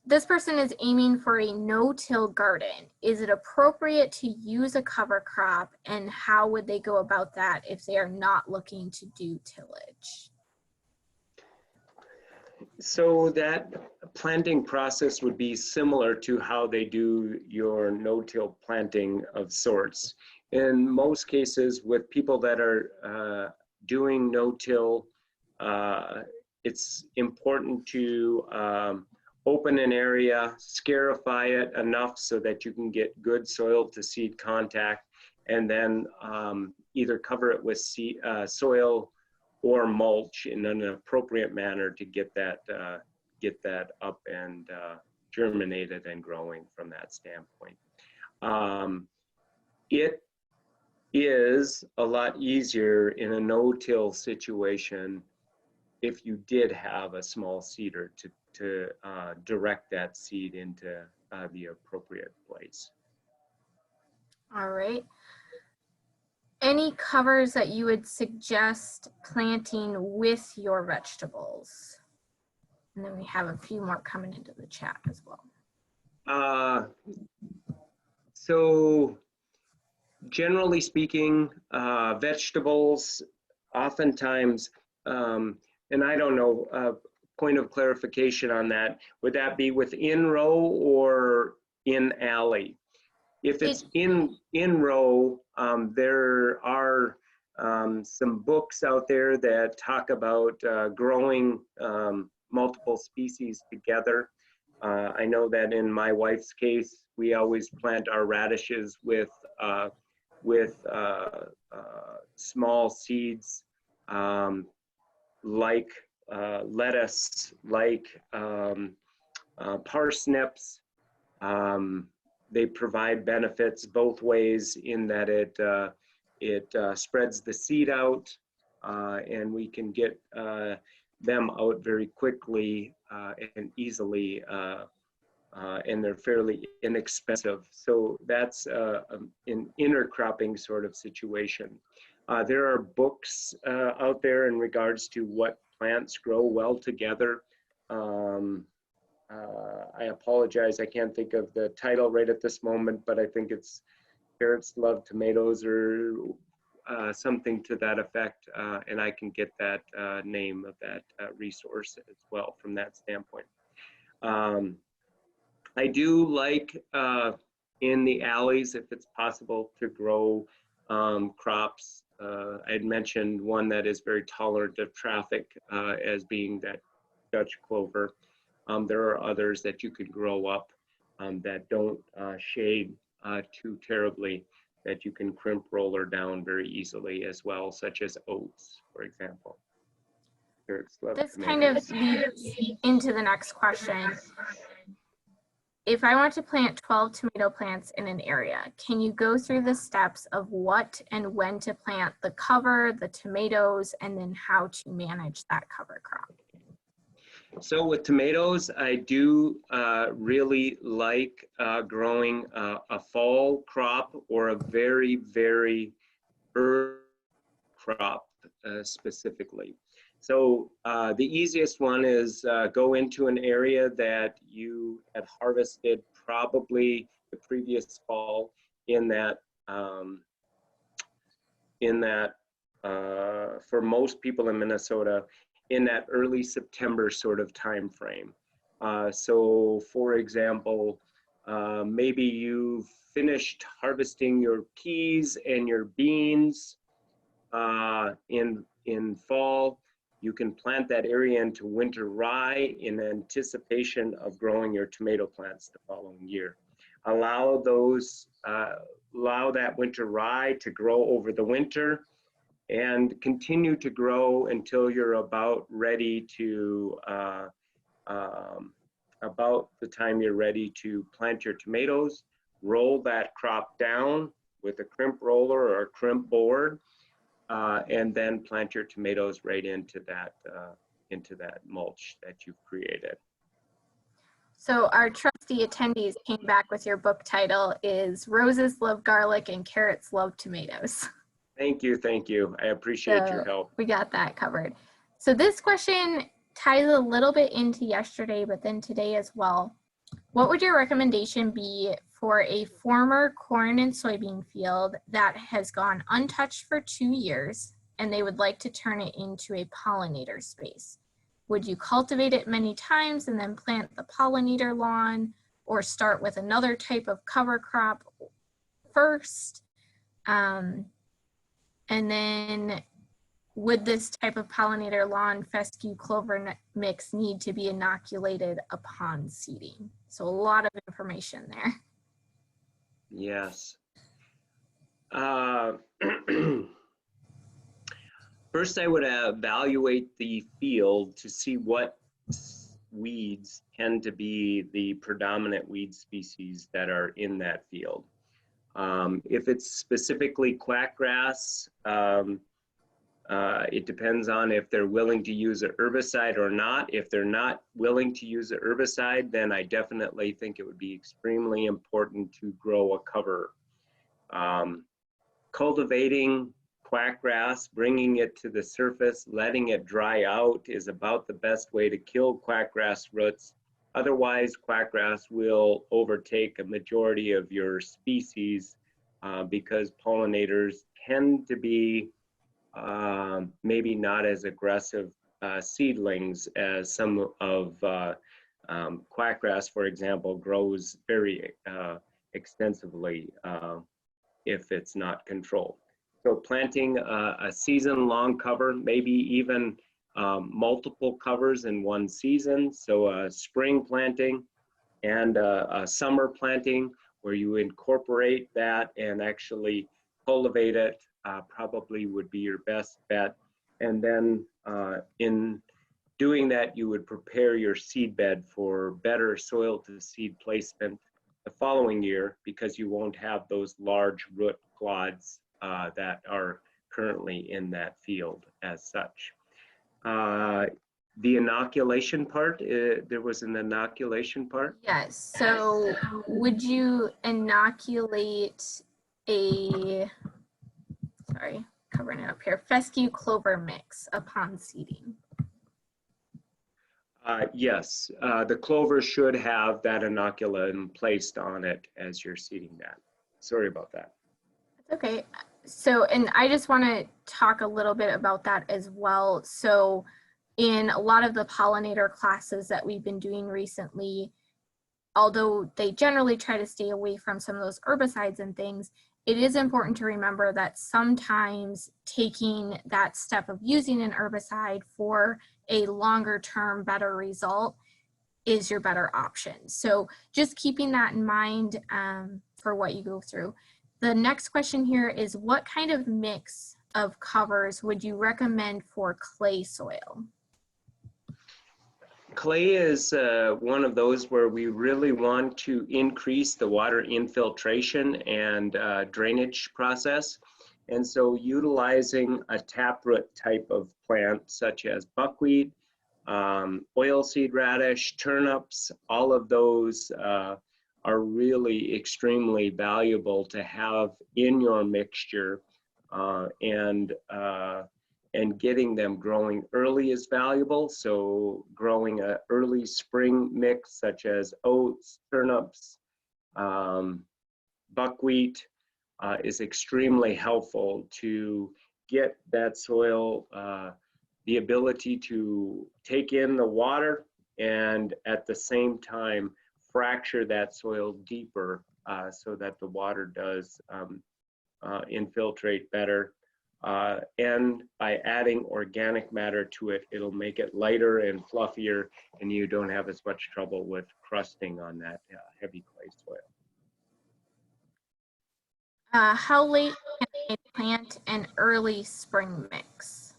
This person is aiming for a no-till garden. Is it appropriate to use a cover crop, and how would they go about that if they are not looking to do tillage? So that planting process would be similar to how they do your no-till planting of sorts. In most cases, with people that are doing no-till, it's important to open an area, scarify it enough so that you can get good soil to seed contact, and then either cover it with soil or mulch in an appropriate manner to get that up and germinated and growing from that standpoint. It is a lot easier in a no-till situation if you did have a small seeder to direct that seed into the appropriate place. All right. Any covers that you would suggest planting with your vegetables? And then we have a few more coming into the chat as well. So generally speaking, vegetables oftentimes, and I don't know, point of clarification on that, would that be within row or in alley? If it's in row, there are some books out there that talk about growing multiple species together. I know that in my wife's case, we always plant our radishes with small seeds like lettuce, like parsnips. They provide benefits both ways in that it spreads the seed out and we can get them out very quickly and easily, and they're fairly inexpensive. So that's an intercropping sort of situation. There are books out there in regards to what plants grow well together. I apologize, I can't think of the title right at this moment, but I think it's Carrots Love Tomatoes or something to that effect, and I can get that name of that resource as well from that standpoint. I do like in the alleys, if it's possible, to grow crops. I'd mentioned one that is very tolerant of traffic as being that Dutch clover. There are others that you could grow up that don't shade too terribly, that you can crimp roller down very easily as well, such as oats, for example. This kind of leads into the next question. If I want to plant 12 tomato plants in an area, can you go through the steps of what and when to plant the cover, the tomatoes, and then how to manage that cover crop? So with tomatoes, I do really like growing a fall crop or a very, very early crop specifically. So the easiest one is go into an area that you had harvested probably the previous fall in that for most people in Minnesota, in that early September sort of time frame. So for example, maybe you've finished harvesting your peas and your beans in fall. you can plant that area into winter rye in anticipation of growing your tomato plants the following year. Allow that winter rye to grow over the winter and continue to grow until you're about ready to, about the time you're ready to plant your tomatoes. Roll that crop down with a crimp roller or a crimp board, and then plant your tomatoes right into that mulch that you've created. So our trusty attendees came back with your book title is Roses Love Garlic and Carrots Love Tomatoes. Thank you, thank you. I appreciate your help. We got that covered. So this question ties a little bit into yesterday, but then today as well. What would your recommendation be for a former corn and soybean field that has gone untouched for 2 years and they would like to turn it into a pollinator space? Would you cultivate it many times and then plant the pollinator lawn, or start with another type of cover crop first? And then would this type of pollinator lawn fescue clover mix need to be inoculated upon seeding? So a lot of information there. Yes. First, I would evaluate the field to see what weeds tend to be the predominant weed species that are in that field. If it's specifically quackgrass, it depends on if they're willing to use an herbicide or not. If they're not willing to use an herbicide, then I definitely think it would be extremely important to grow a cover. Cultivating quackgrass, bringing it to the surface, letting it dry out is about the best way to kill quackgrass roots. Otherwise, quackgrass will overtake a majority of your species because pollinators tend to be maybe not as aggressive seedlings as some of quackgrass, for example, grows very extensively if it's not controlled. So planting a season-long cover, maybe even multiple covers in one season. So a spring planting and a summer planting where you incorporate that and actually cultivate it probably would be your best bet. And then in doing that, you would prepare your seed bed for better soil to seed placement the following year, because you won't have those large root clods that are currently in that field as such. The inoculation part, there was an inoculation part? Yes, so would you inoculate a, sorry, covering it up here, fescue clover mix upon seeding? Yes, the clover should have that inoculum placed on it as you're seeding that. Sorry about that. Okay, so, and I just want to talk a little bit about that as well. So in a lot of the pollinator classes that we've been doing recently, although they generally try to stay away from some of those herbicides and things, it is important to remember that sometimes taking that step of using an herbicide for a longer term better result is your better option. So just keeping that in mind for what you go through. The next question here is, what kind of mix of covers would you recommend for clay soil? Clay is one of those where we really want to increase the water infiltration and drainage process. And so utilizing a taproot type of plant such as buckwheat, oilseed radish, turnips, all of those are really extremely valuable to have in your mixture, and getting them growing early is valuable. So growing an early spring mix such as oats, turnips, buckwheat is extremely helpful to get that soil the ability to take in the water and at the same time fracture that soil deeper so that the water does infiltrate better. And by adding organic matter to it, it'll make it lighter and fluffier, and you don't have as much trouble with crusting on that heavy clay soil. How late can I plant an early spring mix?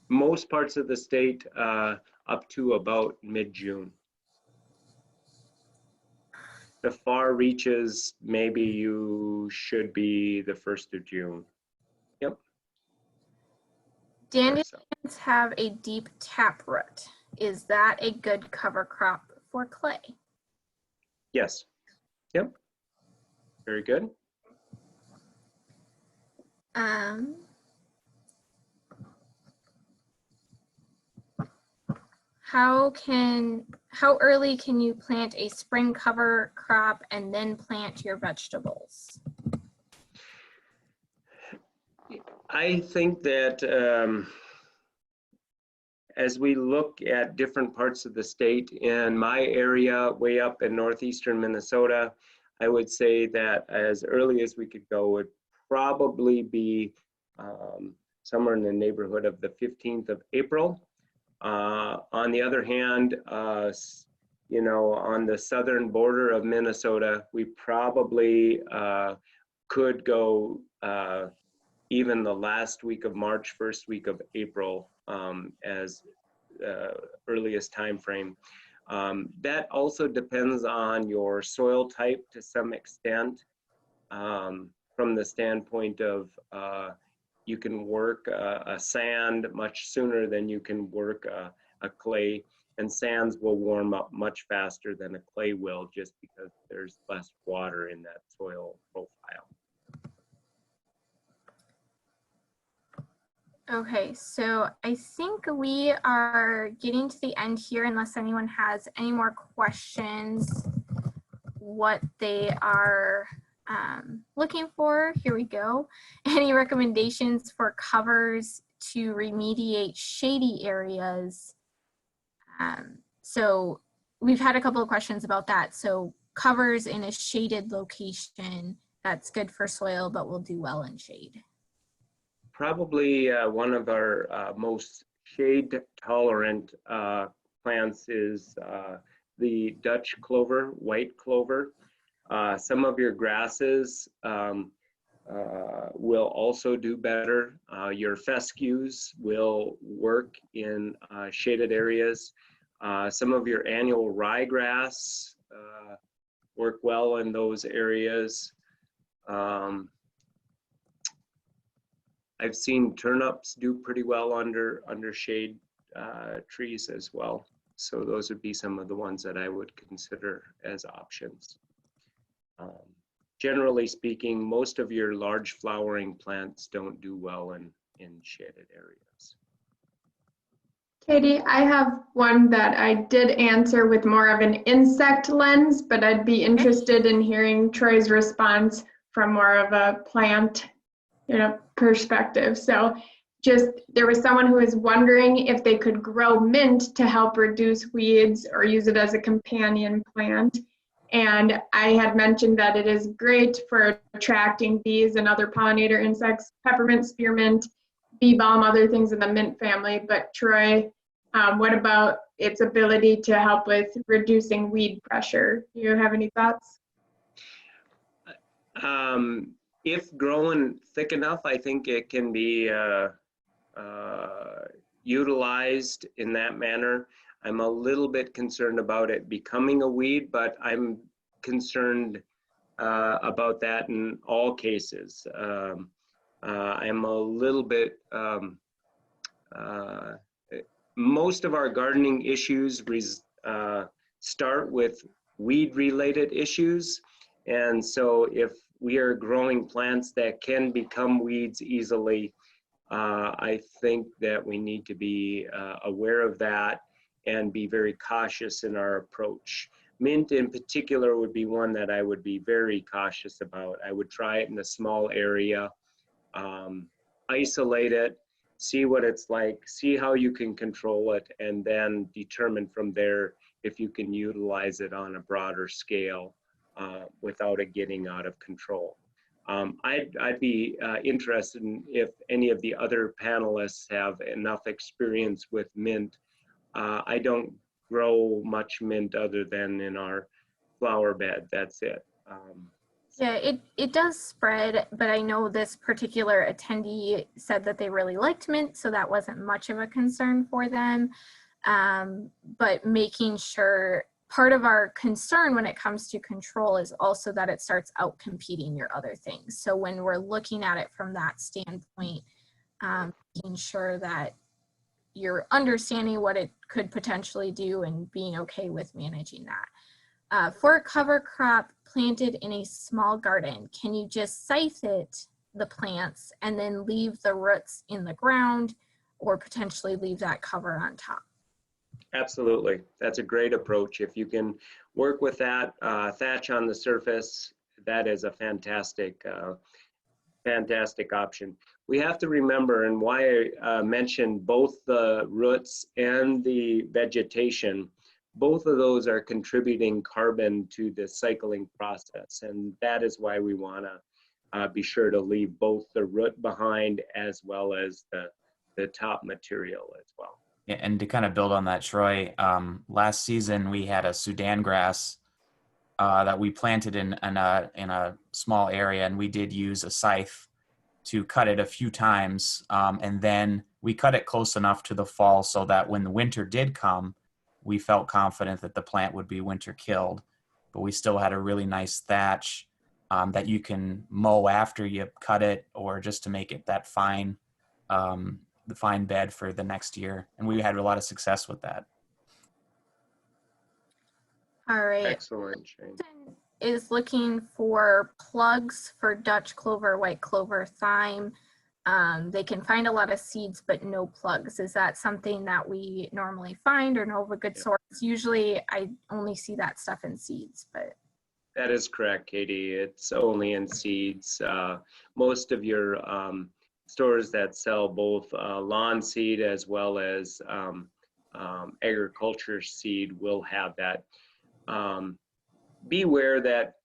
Most parts of the state up to about mid-June. The far reaches, maybe you should be the 1st of June. Yep. Dandelions have a deep taproot. Is that a good cover crop for clay? Yes. Yep. Very good. How early can you plant a spring cover crop and then plant your vegetables? I think that as we look at different parts of the state, in my area, way up in northeastern Minnesota, I would say that as early as we could go would probably be somewhere in the neighborhood of the 15th of April. On the other hand, you know, on the southern border of Minnesota, we probably could go even the last week of March, first week of April as earliest time frame. That also depends on your soil type to some extent, from the standpoint of you can work a sand much sooner than you can work a clay, and sands will warm up much faster than a clay will, just because there's less water in that soil profile. Okay, so I think we are getting to the end here, unless anyone has any more questions, what they are looking for. Here we go. Any recommendations for covers to remediate shady areas? So we've had a couple of questions about that. So covers in a shaded location, that's good for soil, but will do well in shade. Probably one of our most shade tolerant plants is the Dutch clover, white clover. Some of your grasses will also do better. Your fescues will work in shaded areas. Some of your annual ryegrass work well in those areas. I've seen turnips do pretty well under shade trees as well. So those would be some of the ones that I would consider as options. Generally speaking, most of your large flowering plants don't do well in shaded areas. Katie, I have one that I did answer with more of an insect lens, but I'd be interested in hearing Troy's response from more of a plant, you know, perspective. So just, there was someone who was wondering if they could grow mint to help reduce weeds or use it as a companion plant. And I had mentioned that it is great for attracting bees and other pollinator insects, peppermint, spearmint, bee balm, other things in the mint family. But Troy, what about its ability to help with reducing weed pressure? Do you have any thoughts? If growing thick enough, I think it can be utilized in that manner. I'm a little bit concerned about it becoming a weed, but I'm concerned about that in all cases. I'm a little bit, most of our gardening issues start with weed-related issues. And so if we are growing plants that can become weeds easily, I think that we need to be aware of that and be very cautious in our approach. Mint in particular would be one that I would be very cautious about. I would try it in a small area, isolate it, see what it's like, see how you can control it, and then determine from there if you can utilize it on a broader scale without it getting out of control. I'd be interested in if any of the other panelists have enough experience with mint. I don't grow much mint other than in our flower bed. That's it. Yeah, it does spread, but I know this particular attendee said that they really liked mint, so that wasn't much of a concern for them. But making sure, part of our concern when it comes to control is also that it starts out competing your other things. So when we're looking at it from that standpoint, making sure that you're understanding what it could potentially do and being okay with managing that. For a cover crop planted in a small garden, can you just scythe the plants and then leave the roots in the ground, or potentially leave that cover on top? Absolutely. That's a great approach. If you can work with that, thatch on the surface, that is a fantastic option. We have to remember, and why I mentioned both the roots and the vegetation, both of those are contributing carbon to the cycling process. And that is why we want to be sure to leave both the root behind as well as the top material as well. Yeah, and to kind of build on that, Troy, last season we had a Sudan grass that we planted in a small area, and we did use a scythe to cut it a few times, and then we cut it close enough to the fall so that when the winter did come, we felt confident that the plant would be winter killed. But we still had a really nice thatch that you can mow after you cut it, or just to make it that fine, the fine bed for the next year. And we had a lot of success with that. All right. Excellent, Shane. Is looking for plugs for Dutch clover, white clover, thyme. They can find a lot of seeds, but no plugs. Is that something that we normally find or know of a good source? Usually I only see that stuff in seeds, but. That is correct, Katie. It's only in seeds. Most of your stores that sell both lawn seed as well as agriculture seed will have that. Beware that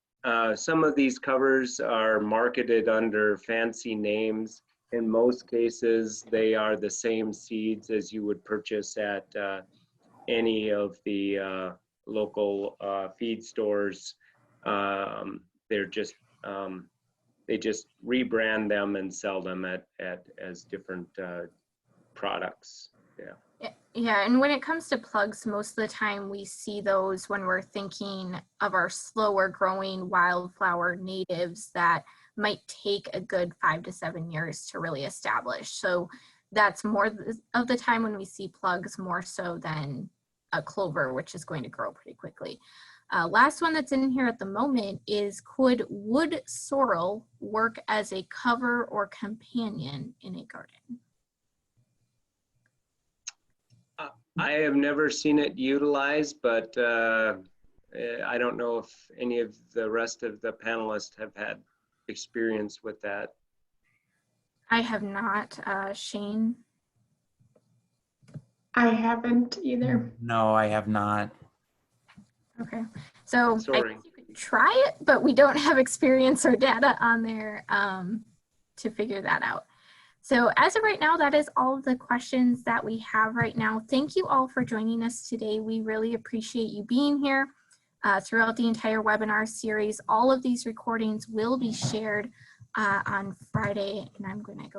some of these covers are marketed under fancy names. In most cases, they are the same seeds as you would purchase at any of the local feed stores. They're just they just rebrand them and sell them as different products. Yeah, and when it comes to plugs, most of the time we see those when we're thinking of our slower growing wildflower natives that might take a good 5 to 7 years to really establish. So that's more of the time when we see plugs, more so than a clover, which is going to grow pretty quickly. Last one that's in here at the moment is, could wood sorrel work as a cover or companion in a garden? I have never seen it utilized, but I don't know if any of the rest of the panelists have had experience with that. I have not. Shane? I haven't either. No, I have not. Okay, so Sorry. I guess you could try it, but we don't have experience or data on there to figure that out. So as of right now, that is all of the questions that we have right now. Thank you all for joining us today. We really appreciate you being here throughout the entire webinar series. All of these recordings will be shared on Friday, and I'm going to go